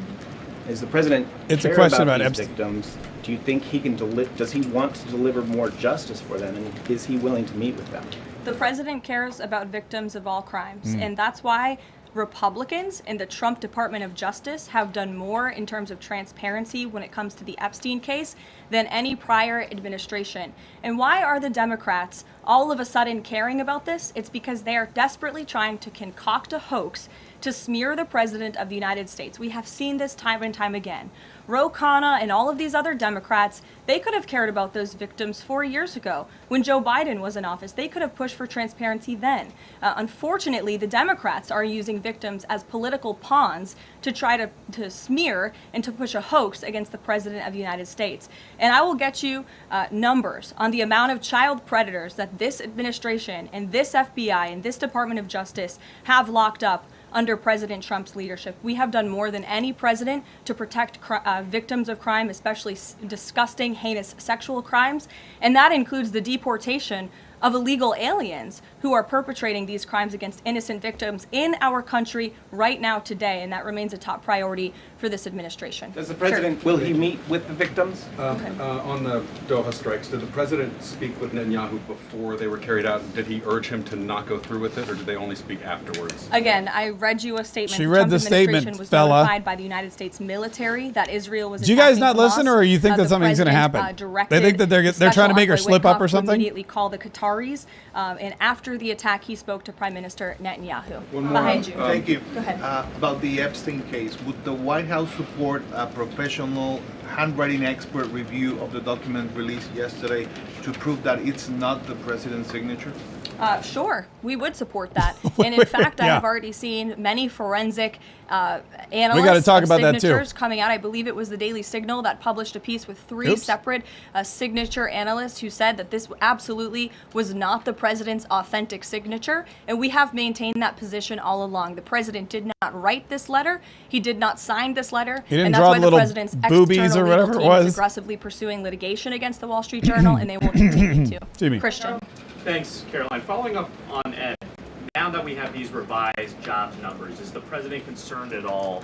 Is the president It's a question about these Epstein. victims? Do you think he can does he want to deliver more justice for them, and is he willing to meet with them? The president cares about victims of all crimes, Mm. and that's why Republicans in the Trump Department of Justice have done more in terms of transparency when it comes to the Epstein case than any prior administration. And why are the Democrats all of a sudden caring about this? It's because they are desperately trying to concoct a hoax to smear the president of the United States. We have seen this time and time again. Ro Khanna and all of these other Democrats, they could have cared about those victims 4 years ago when Joe Biden was in office. They could have pushed for transparency then. Unfortunately, the Democrats are using victims as political pawns to try to smear and to push a hoax against the president of the United States. And I will get you numbers on the amount of child predators that this administration and this FBI and this Department of Justice have locked up under President Trump's leadership. We have done more than any president to protect victims of crime, especially disgusting, heinous sexual crimes. And that includes the deportation of illegal aliens who are perpetrating these crimes against innocent victims in our country right now today. And that remains a top priority for this administration. Does the president, will he meet with the victims? On the Doha strikes, did the president speak with Netanyahu before they were carried out? Did he urge him to not go through with it, or did they only speak afterwards? Again, I read you a statement. She read the statement, fella. Notified by the United States military that Israel was. Do you guys not attacking listen, Hamas. or you think that something's going to happen? They think that they're trying to make her slip up or something? Immediately call the Qataris, and after the attack, he spoke to Prime Minister Netanyahu. One more. Behind you. Thank you. Go ahead. About the Epstein case, would the White House support a professional handwriting expert review of the document released yesterday to prove that it's not the president's signature? Sure, we would support that. And in fact, I have already seen many forensic analysts. We got to talk of about that too. signatures coming out. I believe it was the Daily Signal that published a piece with three separate signature analysts who said that this absolutely was not the president's authentic signature. And we have maintained that position all along. The president did not write this letter. He did not sign this letter. He didn't and that's draw why the little president's boobies external or whatever legal it team is was. aggressively pursuing litigation against the Wall Street Journal, and they will continue to. Jimmy. Christian. Thanks, Caroline. Following up on Ed, now that we have these revised jobs numbers, is the president concerned at all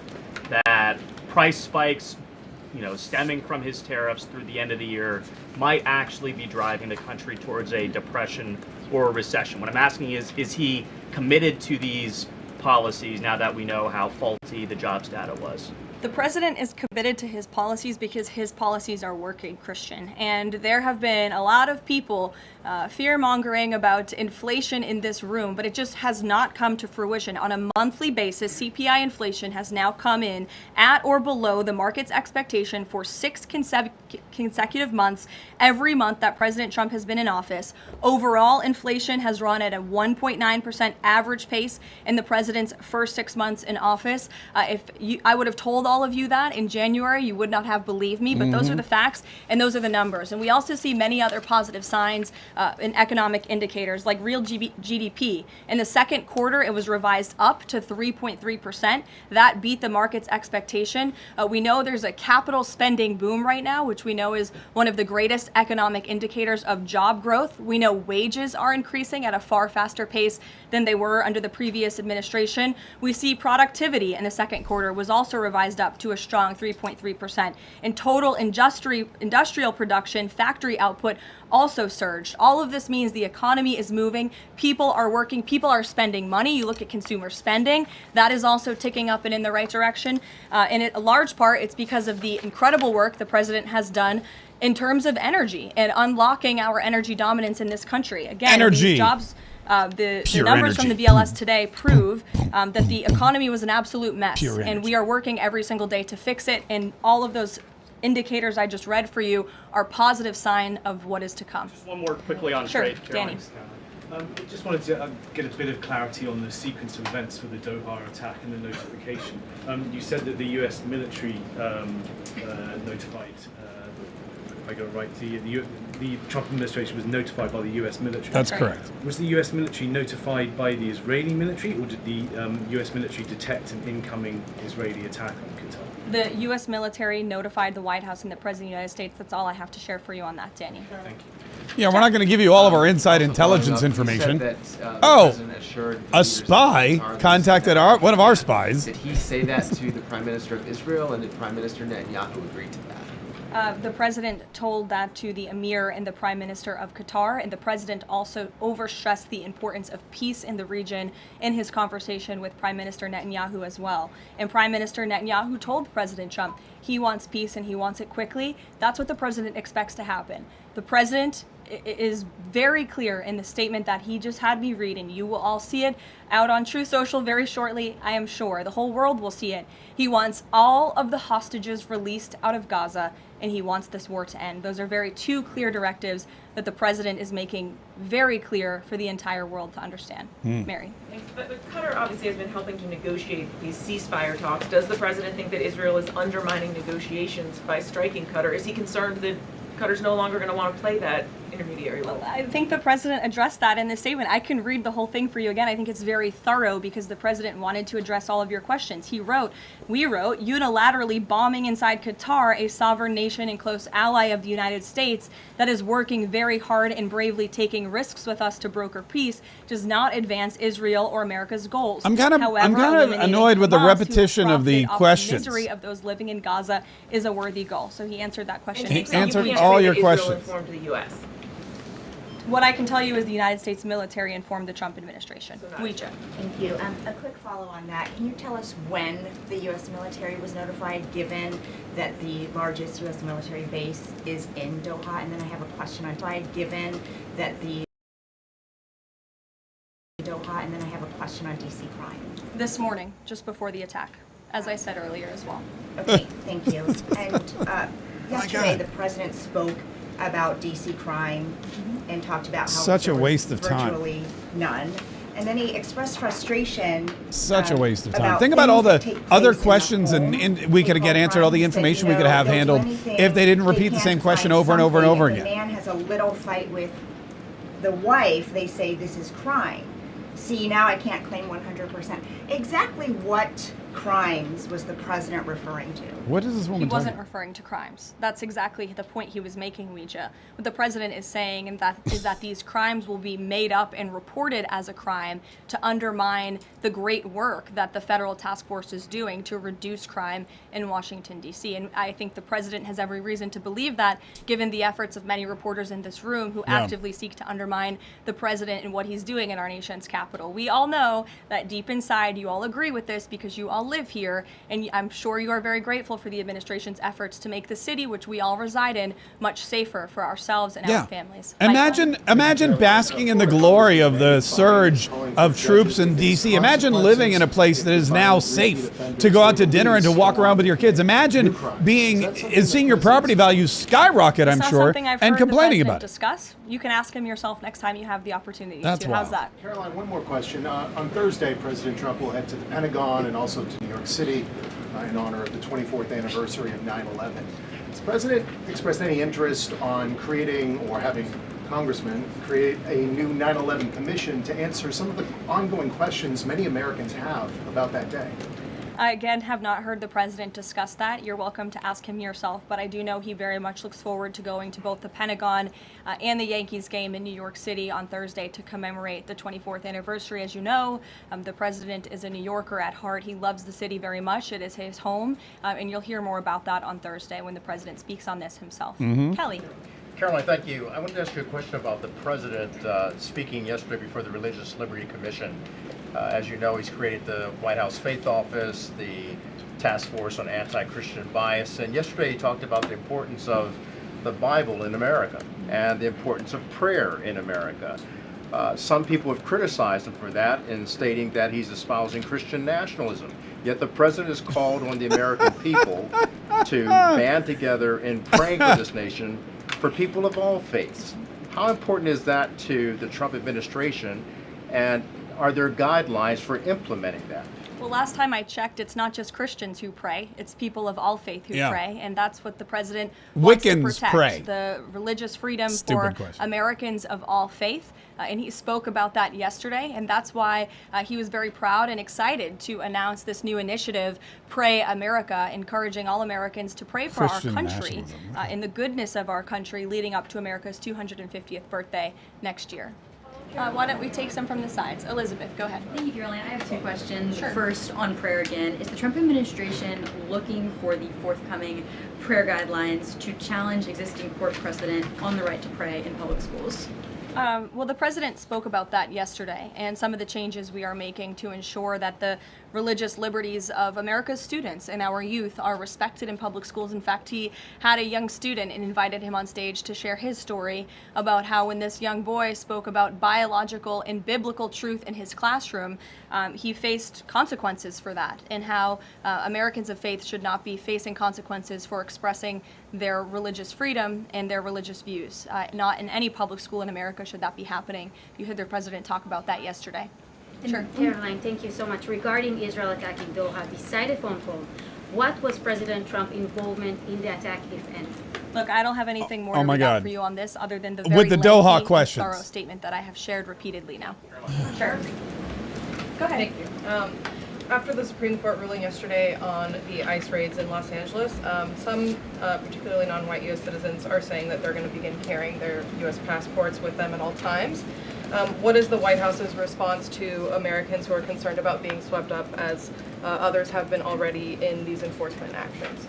that price spikes, stemming from his tariffs through the end of the year, might actually be driving the country towards a depression or a recession? What I'm asking is he committed to these policies now that we know how faulty the jobs data was? The president is committed to his policies because his policies are working, Christian. And there have been a lot of people fear-mongering about inflation in this room, but it just has not come to fruition. On a monthly basis, CPI inflation has now come in at or below the market's expectation for 6 consecutive months, every month that President Trump has been in office. Overall, inflation has run at a 1.9% average pace in the president's first 6 months in office. I would have told all of you that in January, you would not have believed me, but those are the facts and those are the numbers. And we also see many other positive signs in economic indicators like real GDP. In the second quarter, it was revised up to 3.3%. That beat the market's expectation. We know there's a capital spending boom right now, which we know is one of the greatest economic indicators of job growth. We know wages are increasing at a far faster pace than they were under the previous administration. We see productivity in the second quarter was also revised up to a strong 3.3%. In total industrial production, factory output also surged. All of this means the economy is moving, people are working, people are spending money. You look at consumer spending, that is also ticking up and in the right direction. And in a large part, it's because of the incredible work the president has done in terms of energy and unlocking our energy dominance in this country. Again, these jobs, the numbers from the BLS today prove that the economy was an absolute mess, and we are working every single day to fix it, and all of those indicators I just read for you are positive sign of what is to come. Just one more quickly on sure, trade, Danny. Just wanted to get a bit of clarity on the sequence of events for the Doha attack and the notification. You said that the U.S. military notified, if I got it right, the Trump administration was notified by the U.S. military. That's correct. Was the U.S. military notified by the Israeli military, or did the U.S. military detect an incoming Israeli attack on Qatar? The U.S. military notified the White House and the President of the United States. That's all I have to share for you on that, Danny. Thank you. Yeah, we're not going to give you all of our inside intelligence information. A spy contacted one of our spies. Did he say that to the Prime Minister of Israel, and did Prime Minister Netanyahu agree to that? The president told that to the emir and the prime minister of Qatar, and the president also overstressed the importance of peace in the region in his conversation with Prime Minister Netanyahu as well. And Prime Minister Netanyahu told President Trump he wants peace and he wants it quickly. That's what the president expects to happen. The president is very clear in the statement that he just had me read, and you will all see it out on Truth Social very shortly, I am sure. The whole world will see it. He wants all of the hostages released out of Gaza, and he wants this war to end. Those are two clear directives that the president is making very clear for the entire world to understand. Mary. But Qatar obviously has been helping to negotiate these ceasefire talks. Does the president think that Israel is undermining negotiations by striking Qatar? Is he concerned that Qatar's no longer going to want to play that intermediary role? I think the president addressed that in the statement. I can read the whole thing for you again. I think it's very thorough because the president wanted to address all of your questions. We wrote, unilaterally bombing inside Qatar, a sovereign nation and close ally of the United States that is working very hard and bravely taking risks with us to broker peace, does not advance Israel or America's goals. I'm kind of annoyed with the repetition of the questions. The misery of those living in Gaza is a worthy goal. So he answered that question. He answered all your questions. Informed the U.S. What I can tell you is the United States military informed the Trump administration. Thank you. A quick follow on that. Can you tell us when the U.S. military was notified, given that the largest U.S. military base is in Doha? And then I have a question on given that the Doha, and then I have a question on DC crime. This morning, just before the attack, as I said earlier as well. Okay, thank you. And yesterday, the president spoke about DC crime and talked about how such a waste of time. Virtually none. And then he expressed frustration. Such a waste of time. Think about all the other questions and we could get answered, all the information we could have handled if they didn't repeat the same question over and over and over again. The man has a little fight with the wife. They say this is crime. See, now I can't claim 100%. Exactly what crimes was the president referring to? What is this woman He wasn't referring to crimes. That's exactly the point he was making, Ouija. What the president is saying is that these crimes will be made up and reported as a crime to undermine the great work that the federal task force is doing to reduce crime in Washington, D.C. And I think the president has every reason to believe that, given the efforts of many reporters in this room who actively seek to undermine the president and what he's doing in our nation's capital. We all know that deep inside you all agree with this because you all live here, and I'm sure you are very grateful for the administration's efforts to make the city, which we all reside in, much safer for ourselves and our families. Imagine basking in the glory of the surge of troops in D.C. Imagine living in a place that is now safe to go out to dinner and to walk around with your kids. Imagine seeing your property values skyrocket, I'm sure, and complaining about it. Discuss. You can ask him yourself next time you have the opportunity That's to. wild. How's that? Caroline, one more question. On Thursday, President Trump will head to the Pentagon and also to New York City in honor of the 24th anniversary of 9/11. Has the president expressed any interest on creating or having congressmen create a new 9/11 commission to answer some of the ongoing questions many Americans have about that day? I, again, have not heard the president discuss that. You're welcome to ask him yourself, but I do know he very much looks forward to going to both the Pentagon and the Yankees game in New York City on Thursday to commemorate the 24th anniversary. As you know, the president is a New Yorker at heart. He loves the city very much. It is his home, and you'll hear more about that on Thursday when the president speaks on this himself. Kelly. Caroline, thank you. I wanted to ask you a question about the president speaking yesterday before the Religious Liberty Commission. As you know, he's created the White House Faith Office, the Task Force on Anti-Christian Bias, and yesterday he talked about the importance of the Bible in America and the importance of prayer in America. Some people have criticized him for that in stating that he's espousing Christian nationalism. Yet the president has called on the American people to band together in praying for this nation for people of all faiths. How important is that to the Trump administration, and are there guidelines for implementing that? Well, last time I checked, it's not just Christians who pray; it's people of all faith who pray, and that's what the president wants to Wiccans protect: pray. the religious freedom Stupid for question. Americans of all faith. And he spoke about that yesterday, and that's why he was very proud and excited to announce this new initiative, Pray America, encouraging all Americans to pray for Christian our country nationalism. in the goodness of our country leading up to America's 250th birthday next year. Why don't we take some from the sides? Elizabeth, go ahead. Thank you, Caroline. I have two questions. Sure. First, on prayer again. Is the Trump administration looking for the forthcoming prayer guidelines to challenge existing court precedent on the right to pray in public schools? Well, the president spoke about that yesterday, and some of the changes we are making to ensure that the religious liberties of America's students and our youth are respected in public schools. In fact, he had a young student and invited him on stage to share his story about how when this young boy spoke about biological and biblical truth in his classroom, he faced consequences for that, and how Americans of faith should not be facing consequences for expressing their religious freedom and their religious views. Not in any public school in America should that be happening. You heard the president talk about that yesterday. Sure. Caroline, thank you so much. Regarding Israel attacking Doha, beside a phone call, what was President Trump's involvement in the attack, if any? Look, I don't have anything more Oh to my read out God. for you on this other than the With very the lengthy Doha and questions. thorough statement that I have shared repeatedly now. Sure. Go ahead. Thank you. After the Supreme Court ruling yesterday on the ICE raids in Los Angeles, some, particularly non-white U.S. citizens, are saying that they're going to begin carrying their U.S. passports with them at all times. What is the White House's response to Americans who are concerned about being swept up, as others have been already, in these enforcement actions?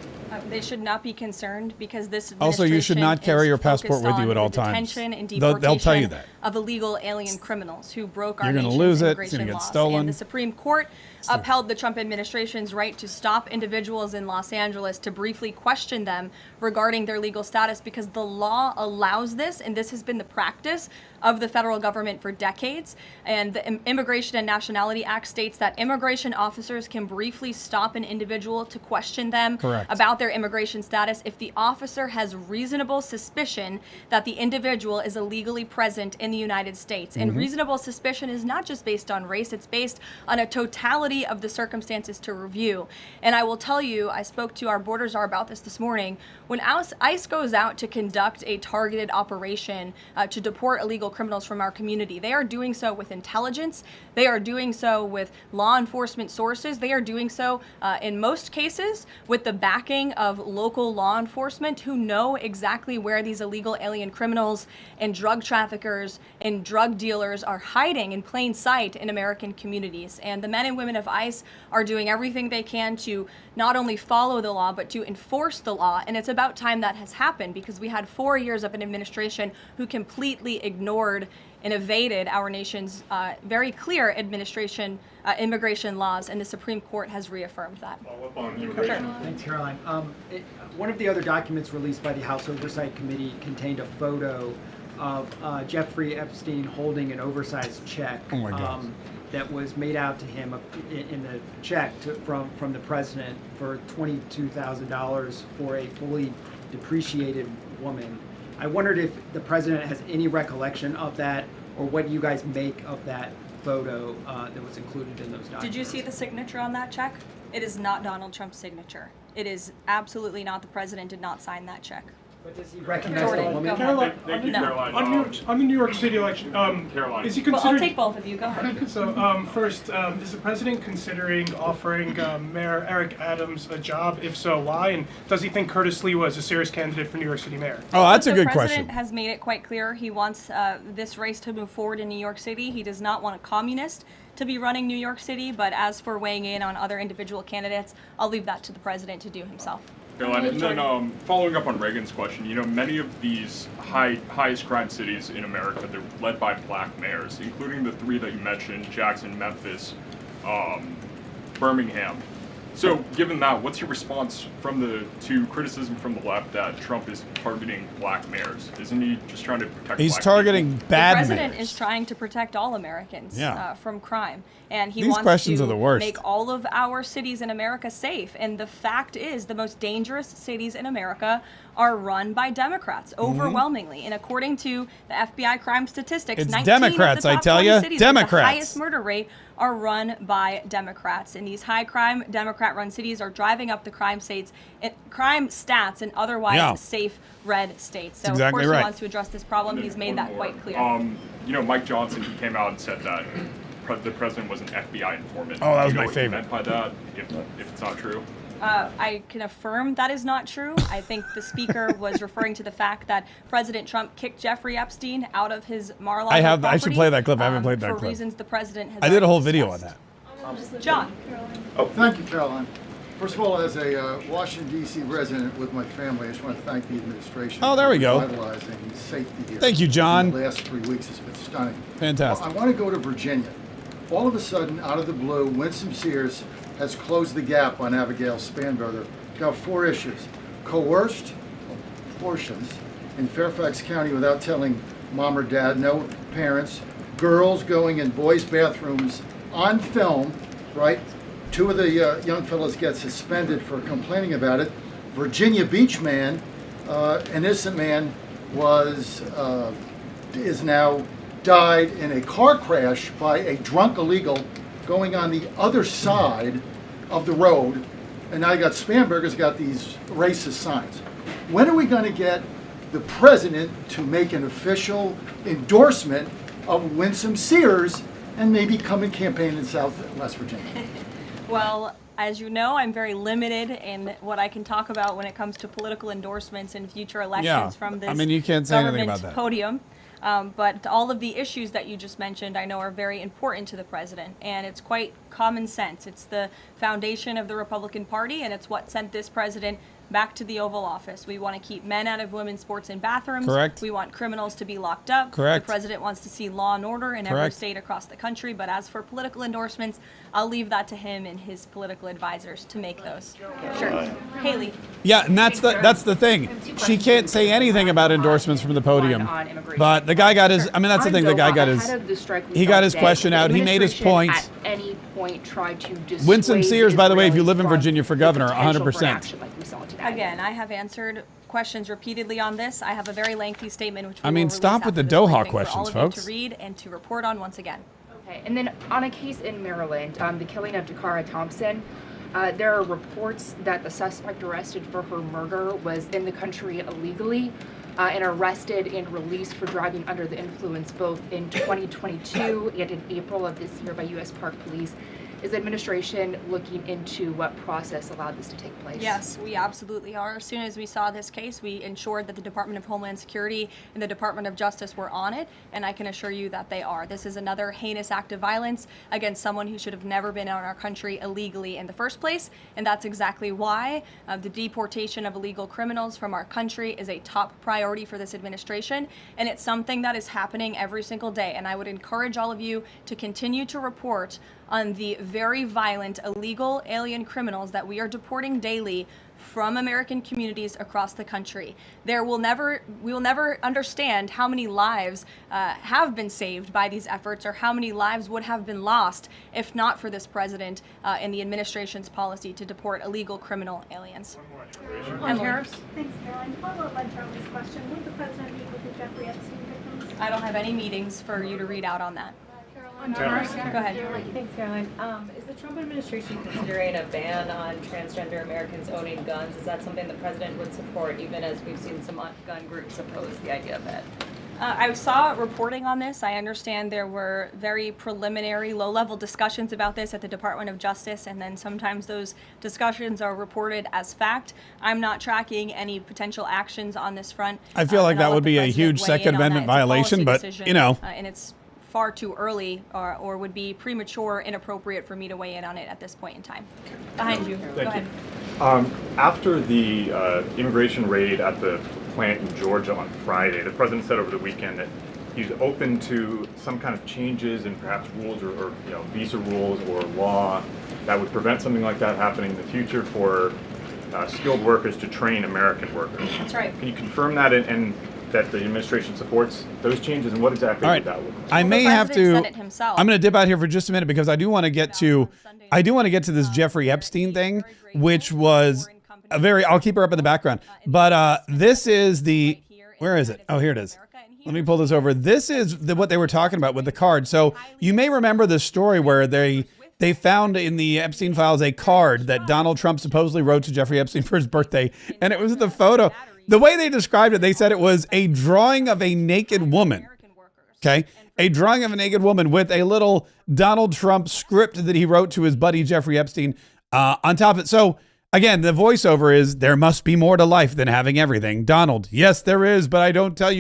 They should not be concerned because this Also, you should not carry your passport with you at all times. Detention and They'll tell you deportation that. of illegal alien criminals who broke our You're gonna nation's lose it. It's immigration gonna get laws. stolen. And the Supreme Court upheld the Trump administration's right to stop individuals in Los Angeles to briefly question them regarding their legal status because the law allows this, and this has been the practice of the federal government for decades. And the Immigration and Nationality Act states that immigration officers can briefly stop an individual to question them Correct. about their immigration status if the officer has reasonable suspicion that the individual is illegally present in the United States. And Mhm. reasonable suspicion is not just based on race, it's based on a totality of the circumstances to review. And I will tell you, I spoke to our border czar about this morning. When ICE goes out to conduct a targeted operation to deport illegal criminals from our community, they are doing so with intelligence, they are doing so with law enforcement sources, they are doing so in most cases with the backing of local law enforcement who know exactly where these illegal alien criminals and drug traffickers and drug dealers are hiding in plain sight in American communities. And the men and women of ICE are doing everything they can to not only follow the law, but to enforce the law. And it's about time that has happened because we had 4 years of an administration who completely ignored and evaded our nation's very clear immigration laws, and the Supreme Court has reaffirmed that. Thanks, Caroline. One of the other documents released by the House Oversight Committee contained a photo of Jeffrey Epstein holding an oversized check Oh my God. that was made out to him in the check from the president for $22,000 for a fully depreciated woman. I wondered if the president has any recollection of that, or what you guys make of that photo that was included in those documents. Did you see the signature on that check? It is not Donald Trump's signature. It is absolutely not. The president did not sign that check. But does he recognize Jordan, the woman? go Caroline, ahead. on the, No. on the New York City election, Caroline. is he Well, considering? I'll take both of you. Go ahead. So first, is the president considering offering Mayor Eric Adams a job? If so, why? And does he think Curtis Lee was a serious candidate for New York City mayor? Oh, that's a good The question. president has made it quite clear he wants this race to move forward in New York City. He does not want a communist to be running New York City, but as for weighing in on other individual candidates, I'll leave that to the president to do himself. Caroline, and then following up on Reagan's question, you know, many of these highest crime cities in America, they're led by black mayors, including the three that you mentioned, Jackson, Memphis, Birmingham. So given that, what's your response to criticism from the left that Trump is targeting black mayors? Isn't he just trying to protect He's black targeting people? bad The president mayors. is trying to protect all Americans from crime, and he These wants questions to are the worst. make all of our cities in America safe. And the fact is, the most dangerous cities in America are run by Democrats overwhelmingly. And according to the FBI crime statistics, It's 19 Democrats, of the I top tell 20 ya. cities Democrats. with the highest murder rate are run by Democrats. And these high crime Democrat-run cities are driving up the crime stats in otherwise safe red states. So exactly of course right. he wants to address this problem. He's made that quite clear. You know, Mike Johnson, he came out and said that the president was an FBI informant. Oh, that was Do you know my what he favorite. meant by that, if it's not true? I can affirm that is not true. I think the speaker was referring to the fact that President Trump kicked Jeffrey Epstein out of his Mar-a-Lago property. I should play that clip. I haven't played that for clip. reasons the president has I did a already whole video on discussed. that. John. Oh, thank you, Caroline. First of all, as a Washington, D.C. resident with my family, I just want to thank the administration Oh, there we go. for revitalizing safety here. Thank you, John. The last 3 weeks has been stunning. Fantastic. Well, I want to go to Virginia. All of a sudden, out of the blue, Winsome Sears has closed the gap on Abigail Spanberger. Got 4 issues. Coerced abortions in Fairfax County without telling mom or dad, no parents, girls going in boys' bathrooms on film, right? 2 of the young fellows get suspended for complaining about it. Virginia Beach man, an innocent man, is now died in a car crash by a drunk illegal going on the other side of the road. And now you got Spanberger's got these racist signs. When are we going to get the president to make an official endorsement of Winsome Sears and maybe come and campaign in Southwest Virginia? Well, as you know, I'm very limited in what I can talk about when it comes to political endorsements in future elections from this you can't say anything government about that. podium. But all of the issues that you just mentioned, I know, are very important to the president, and it's quite common sense. It's the foundation of the Republican Party, and it's what sent this president back to the Oval Office. We want to keep men out of women's sports and bathrooms. Correct. We want criminals to be locked up. Correct. The president wants to see law and order in every Correct. state across the country. But as for political endorsements, I'll leave that to him and his political advisors to make those. Sure. Haley. Yeah, and that's the thing. She can't say anything about endorsements from the podium. But the guy got his. I mean, that's the thing. The guy got his. He got his question out. He made his point. At any point, tried to dissuade Winsome Sears, by the way, if you live in Israelis Virginia for from governor, the potential for 100%. action like we saw today. Again, I have answered questions repeatedly on this. I have a very lengthy statement, which we I mean, will stop release with the after this Doha briefing questions, for all of folks. you to read and to report on once again. Okay, and then on a case in Maryland, the killing of Dakara Thompson, there are reports that the suspect arrested for her murder was in the country illegally and arrested and released for driving under the influence both in 2022 and in April of this year by U.S. Park Police. Is the administration looking into what process allowed this to take place? Yes, we absolutely are. As soon as we saw this case, we ensured that the Department of Homeland Security and the Department of Justice were on it, and I can assure you that they are. This is another heinous act of violence against someone who should have never been in our country illegally in the first place, and that's exactly why the deportation of illegal criminals from our country is a top priority for this administration, and it's something that is happening every single day. And I would encourage all of you to continue to report on the very violent illegal alien criminals that we are deporting daily from American communities across the country. We will never understand how many lives have been saved by these efforts, or how many lives would have been lost if not for this president and the administration's policy to deport illegal criminal aliens. And Harris? Thanks, Caroline. Follow up on Charlie's question. Would the president meet with the Jeffrey Epstein victims? I don't have any meetings for you to read out on that. Go ahead. Thanks, Caroline. Is the Trump administration considering a ban on transgender Americans owning guns? Is that something the president would support, even as we've seen some gun groups oppose the idea of it? I saw reporting on this. I understand there were very preliminary, low-level discussions about this at the Department of Justice, and then sometimes those discussions are reported as fact. I'm not tracking any potential actions on this front. I feel like and that I'll let would the be a president huge weigh Second in on Amendment that. It's a violation, policy but, decision, you know. and it's far too early or would be premature, inappropriate for me to weigh in on it at this point in time. Behind you. Go ahead. After the immigration raid at the plant in Georgia on Friday, the president said over the weekend that he's open to some kind of changes in perhaps rules or visa rules or law that would prevent something like that happening in the future for skilled workers to train American workers. That's right. Can you confirm that and that the administration supports those changes, and what exactly would that look like? I may have to. said it himself. I'm going to dip out here for just a minute because I do want to get to. I do want to get to this Jeffrey Epstein thing, which was I'll keep her up in the background. But this is where is it? Oh, here it is. Let me pull this over. This is what they were talking about with the card. So you may remember the story where they found in the Epstein files a card that Donald Trump supposedly wrote to Jeffrey Epstein for his birthday. And it was the photo. The way they described it, they said it was a drawing of a naked woman. Okay. A drawing of a naked woman with a little Donald Trump script that he wrote to his buddy Jeffrey Epstein on top of it. So again, the voiceover is, there must be more to life than having everything. Donald, yes, there is, but I won't tell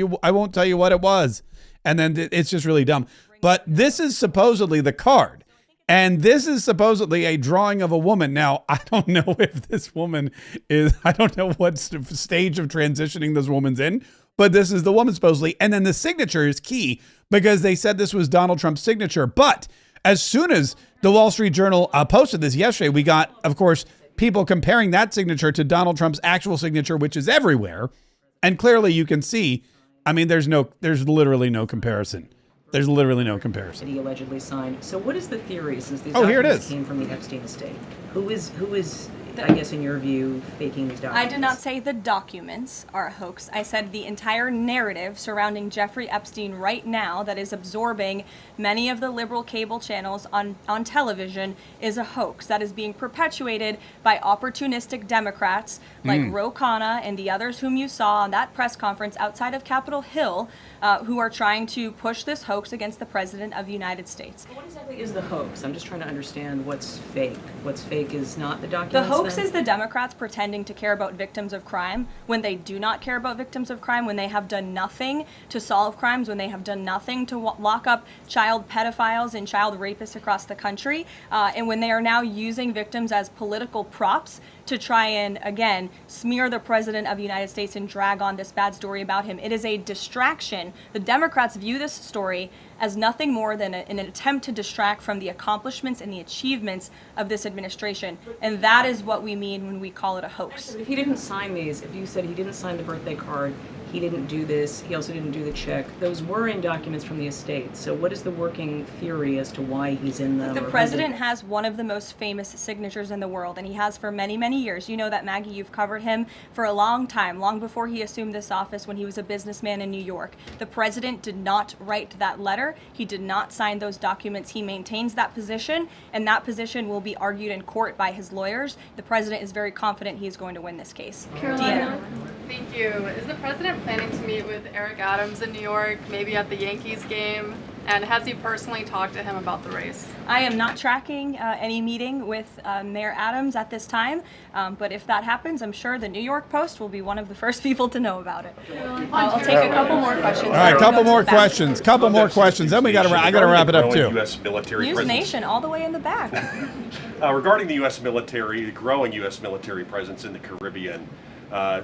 you what it was. And then it's just really dumb. But this is supposedly the card. And this is supposedly a drawing of a woman. Now, I don't know if this woman I don't know what stage of transitioning this woman's in, but this is the woman supposedly. And then the signature is key because they said this was Donald Trump's signature. But as soon as the Wall Street Journal posted this yesterday, we got, of course, people comparing that signature to Donald Trump's actual signature, which is everywhere. And clearly you can see, I mean, there's literally no comparison. There's literally no comparison. He allegedly signed. So what is the theory since these here it documents is. came from the Epstein estate? Who is I guess in your view faking these documents? I did not say the documents are a hoax. I said the entire narrative surrounding Jeffrey Epstein right now that is absorbing many of the liberal cable channels on television is a hoax that is being perpetuated by opportunistic Democrats like Ro Khanna and the others whom you saw on that press conference outside of Capitol Hill who are trying to push this hoax against the President of the United States. What exactly is the hoax? I'm just trying to understand what's fake. What's fake is not the documents. The hoax is the Democrats pretending to care about victims of crime when they do not care about victims of crime, when they have done nothing to solve crimes, when they have done nothing to lock up child pedophiles and child rapists across the country, and when they are now using victims as political props to try and, again, smear the President of the United States and drag on this bad story about him. It is a distraction. The Democrats view this story as nothing more than an attempt to distract from the accomplishments and the achievements of this administration. And that is what we mean when we call it a hoax. If he didn't sign these, if you said he didn't sign the birthday card, he didn't do this, he also didn't do the check, those were in documents from the estate. So what is the working theory as to why he's in them? The President has one of the most famous signatures in the world, and he has for many, many years. You know that, Maggie, you've covered him for a long time, long before he assumed this office when he was a businessman in New York. The President did not write that letter. He did not sign those documents. He maintains that position, and that position will be argued in court by his lawyers. The President is very confident he is going to win this case. Carolina. Thank you. Is the President planning to meet with Eric Adams in New York, maybe at the Yankees game? And has he personally talked to him about the race? I am not tracking any meeting with Mayor Adams at this time, but if that happens, I'm sure the New York Post will be one of the first people to know about it. I'll take a couple more questions. All right, couple more questions. Then I got to wrap it up too. U.S. military News presence. Nation, all the way in the back. Regarding the U.S. military, the growing U.S. military presence in the Caribbean,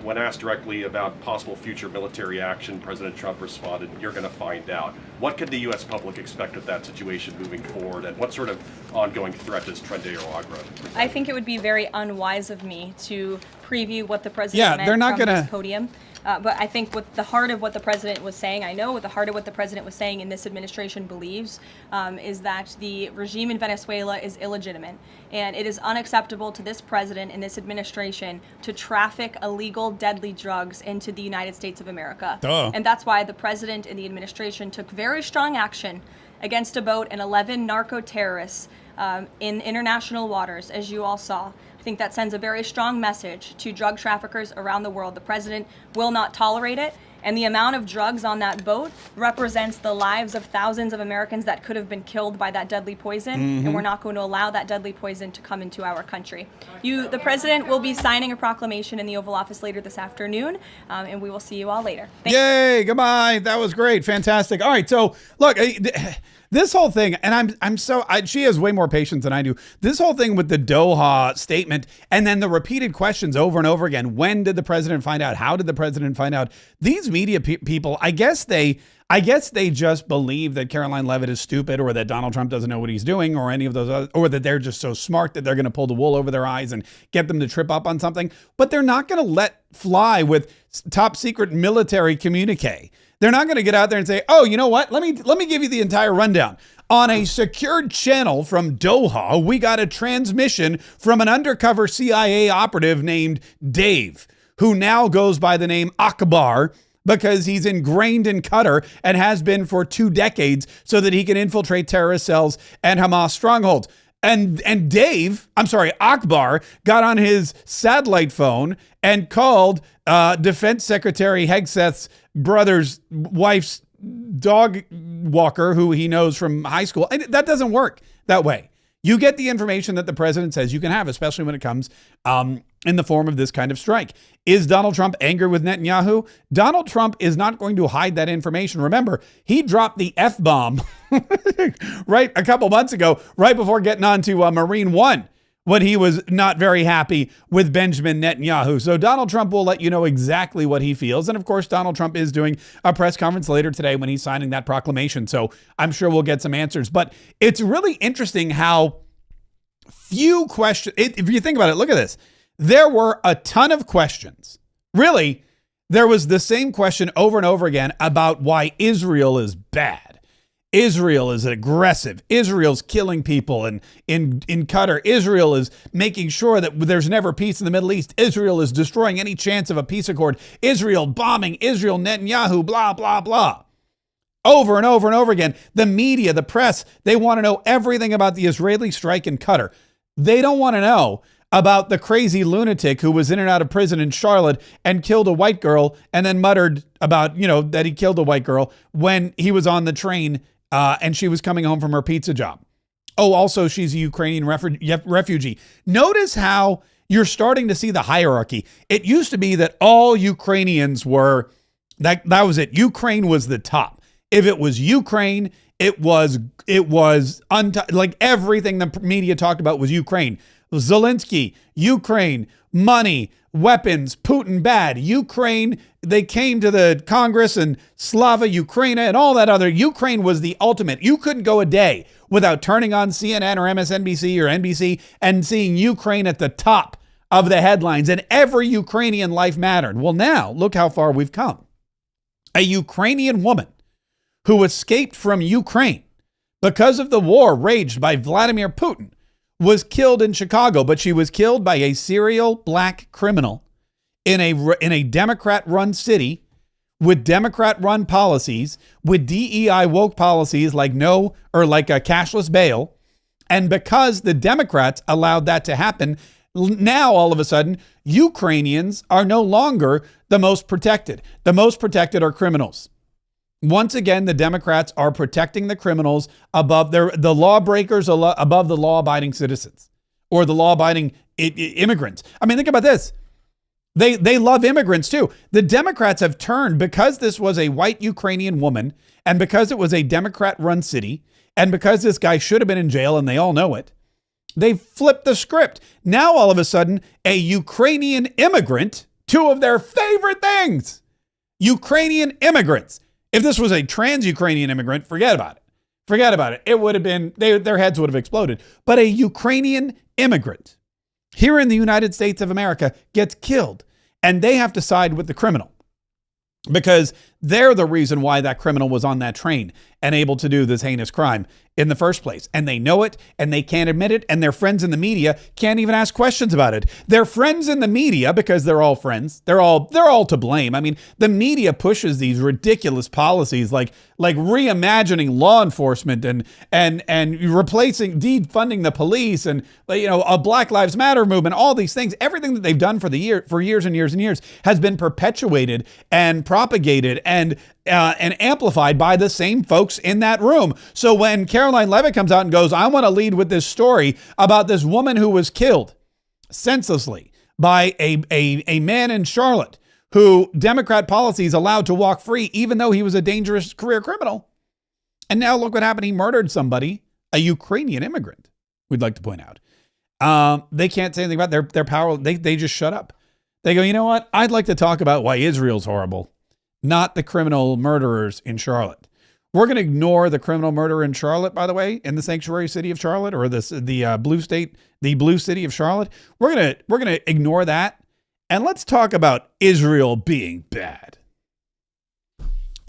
when asked directly about possible future military action, President Trump responded, "You're going to find out." What can the U.S. public expect of that situation moving forward, and what sort of ongoing threat does Trendy or Agra? I think it would be very unwise of me to preview what the President meant they're not from gonna this podium. But I think what the heart of what the President was saying, I know what the heart of what the President was saying in this administration believes, is that the regime in Venezuela is illegitimate. And it is unacceptable to this President and this administration to traffic illegal, deadly drugs into the United States of America. Duh. And that's why the President and the administration took very strong action against a boat and 11 narco-terrorists in international waters, as you all saw. I think that sends a very strong message to drug traffickers around the world. The President will not tolerate it, and the amount of drugs on that boat represents the lives of thousands of Americans that could have been killed by that deadly poison, and we're not going to allow that deadly poison to come into our country. The President will be signing a proclamation in the Oval Office later this afternoon, and we will see you all later. Yay, goodbye. That was great. Fantastic. All right, so look, this whole thing, and she has way more patience than I do. This whole thing with the Doha statement and then the repeated questions over and over again. When did the President find out? How did the President find out? These media people, I guess they just believe that Caroline Leavitt is stupid, or that Donald Trump doesn't know what he's doing, or any of those other, or that they're just so smart that they're going to pull the wool over their eyes and get them to trip up on something. But they're not going to let fly with top secret military communique. They're not going to get out there and say, oh, you know what? Let me give you the entire rundown. On a secured channel from Doha, we got a transmission from an undercover CIA operative named Dave, who now goes by the name Akbar because he's ingrained in Qatar and has been for 2 decades so that he can infiltrate terrorist cells and Hamas strongholds. And Akbar got on his satellite phone and called Defense Secretary Hegseth's brother's wife's dog walker, who he knows from high school. And that doesn't work that way. You get the information that the president says you can have, especially when it comes in the form of this kind of strike. Is Donald Trump angry with Netanyahu? Donald Trump is not going to hide that information. Remember, he dropped the F-bomb right a couple months ago, right before getting on to Marine One, when he was not very happy with Benjamin Netanyahu. So Donald Trump will let you know exactly what he feels. And of course, Donald Trump is doing a press conference later today when he's signing that proclamation. So I'm sure we'll get some answers. But it's really interesting how few questions, if you think about it, look at this. There were a ton of questions. Really, there was the same question over and over again about why Israel is bad. Israel is aggressive. Israel's killing people. And in Qatar, Israel is making sure that there's never peace in the Middle East. Israel is destroying any chance of a peace accord. Israel bombing Israel, Netanyahu, blah, blah, blah. Over and over and over again. The media, the press, they want to know everything about the Israeli strike in Qatar. They don't want to know about the crazy lunatic who was in and out of prison in Charlotte and killed a white girl and then muttered about, that he killed a white girl when he was on the train and she was coming home from her pizza job. Oh, also, she's a Ukrainian refugee. Notice how you're starting to see the hierarchy. It used to be that all Ukrainians were, that was it. Ukraine was the top. If it was Ukraine, it was like everything the media talked about was Ukraine. Zelensky, Ukraine, money, weapons, Putin bad, Ukraine. They came to the Congress and Slava Ukraina and all that other. Ukraine was the ultimate. You couldn't go a day without turning on CNN or MSNBC or NBC and seeing Ukraine at the top of the headlines, and every Ukrainian life mattered. Well, now look how far we've come. A Ukrainian woman who escaped from Ukraine because of the war raged by Vladimir Putin was killed in Chicago, but she was killed by a serial black criminal in a Democrat-run city with Democrat-run policies, with DEI woke policies like a cashless bail. And because the Democrats allowed that to happen, now all of a sudden, Ukrainians are no longer the most protected. The most protected are criminals. Once again, the Democrats are protecting the criminals above the lawbreakers, above the law-abiding citizens or the law-abiding immigrants. I mean, think about this. They love immigrants too. The Democrats have turned, because this was a white Ukrainian woman and because it was a Democrat-run city and because this guy should have been in jail and they all know it, they flipped the script. Now, all of a sudden, a Ukrainian immigrant, two of their favorite things, Ukrainian immigrants. If this was a trans-Ukrainian immigrant, forget about it. Forget about it. It would have been, their heads would have exploded. But a Ukrainian immigrant here in the United States of America gets killed, and they have to side with the criminal because they're the reason why that criminal was on that train and able to do this heinous crime in the first place. And they know it, and they can't admit it, and their friends in the media can't even ask questions about it. Their friends in the media, because they're all friends, they're all to blame. I mean, the media pushes these ridiculous policies like reimagining law enforcement and replacing, defunding the police, and a Black Lives Matter movement, all these things. Everything that they've done for years and years and years has been perpetuated and propagated and amplified by the same folks in that room. So when Caroline Levitt comes out and goes, I want to lead with this story about this woman who was killed senselessly by a man in Charlotte who Democrat policies allowed to walk free, even though he was a dangerous career criminal. And now look what happened. He murdered somebody, a Ukrainian immigrant, we'd like to point out. They can't say anything about their power. They just shut up. They go, you know what? I'd like to talk about why Israel's horrible, not the criminal murderers in Charlotte. We're going to ignore the criminal murderer in Charlotte, by the way, in the sanctuary city of Charlotte, or the blue city of Charlotte. We're going to ignore that, and let's talk about Israel being bad.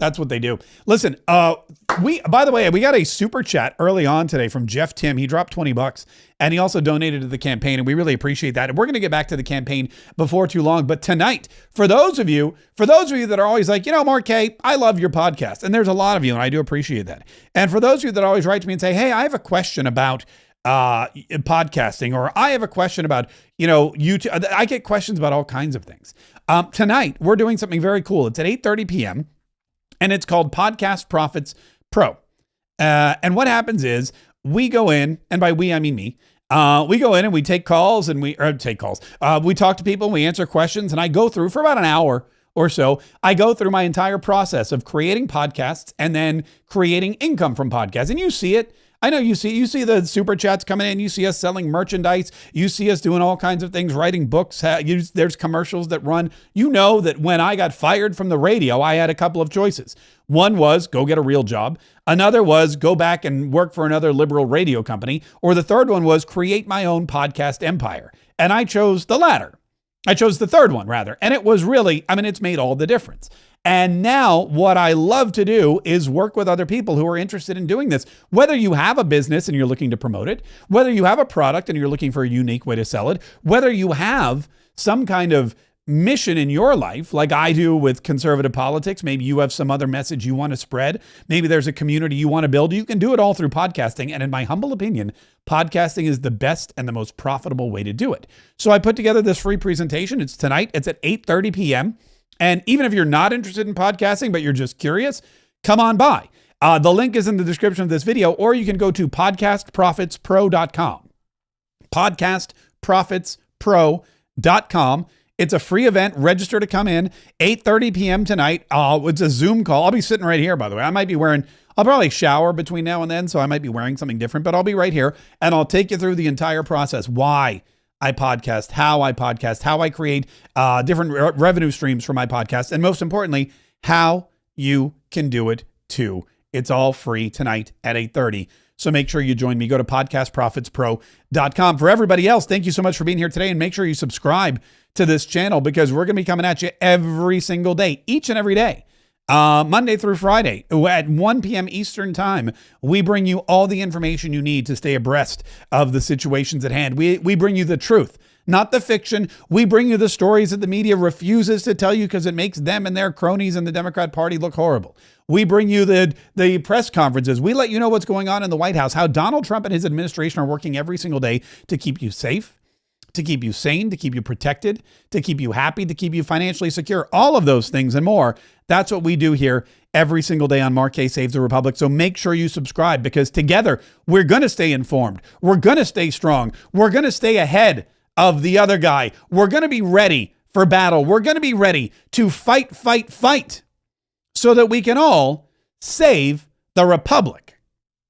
That's what they do. Listen, by the way, we got a super chat early on today from Jeff Tim. He dropped $20 and he also donated to the campaign, and we really appreciate that. And we're going to get back to the campaign before too long. But tonight, for those of you that are always like, Mark Kaye, I love your podcast. And there's a lot of you, and I do appreciate that. And for those of you that always write to me and say, hey, I have a question about podcasting, or I have a question about, YouTube. I get questions about all kinds of things. Tonight, we're doing something very cool. It's at 8:30 p.m. and it's called Podcast Profits Pro. And what happens is we go in, and by we, I mean me. We go in and we take calls we talk to people and we answer questions, and I go through for about an hour or so. I go through my entire process of creating podcasts and then creating income from podcasts. And you see it. I know you see the super chats coming in. You see us selling merchandise. You see us doing all kinds of things, writing books. There's commercials that run. You know that when I got fired from the radio, I had a couple of choices. One was go get a real job. Another was go back and work for another liberal radio company. Or the third one was create my own podcast empire. And I chose the latter. I chose the third one, rather. And it was really, it's made all the difference. And now what I love to do is work with other people who are interested in doing this. Whether you have a business and you're looking to promote it, whether you have a product and you're looking for a unique way to sell it, whether you have some kind of mission in your life, like I do with conservative politics, maybe you have some other message you want to spread, maybe there's a community you want to build, you can do it all through podcasting. And in my humble opinion, podcasting is the best and the most profitable way to do it. So I put together this free presentation. It's tonight. It's at 8:30 p.m. And even if you're not interested in podcasting, but you're just curious, come on by. The link is in the description of this video, or you can go to podcastprofitspro.com. Podcastprofitspro.com. It's a free event. Register to come in. 8:30 p.m. tonight. It's a Zoom call. I'll be sitting right here, by the way. I'll probably shower between now and then, so I might be wearing something different, but I'll be right here, and I'll take you through the entire process. Why I podcast, how I create different revenue streams for my podcast, and most importantly, how you can do it too. It's all free tonight at 8:30. So make sure you join me. Go to podcastprofitspro.com. For everybody else, thank you so much for being here today, and make sure you subscribe to this channel because we're going to be coming at you every single day, each and every day. Monday through Friday at 1 p.m. Eastern time, we bring you all the information you need to stay abreast of the situations at hand. We bring you the truth, not the fiction. We bring you the stories that the media refuses to tell you because it makes them and their cronies in the Democrat Party look horrible. We bring you the press conferences. We let you know what's going on in the White House, how Donald Trump and his administration are working every single day to keep you safe, to keep you sane, to keep you protected, to keep you happy, to keep you financially secure, all of those things and more. That's what we do here every single day on Mark Kaye Saves the Republic. So make sure you subscribe because together we're going to stay informed. We're going to stay strong. We're going to stay ahead of the other guy. We're going to be ready for battle. We're going to be ready to fight so that we can all save the Republic.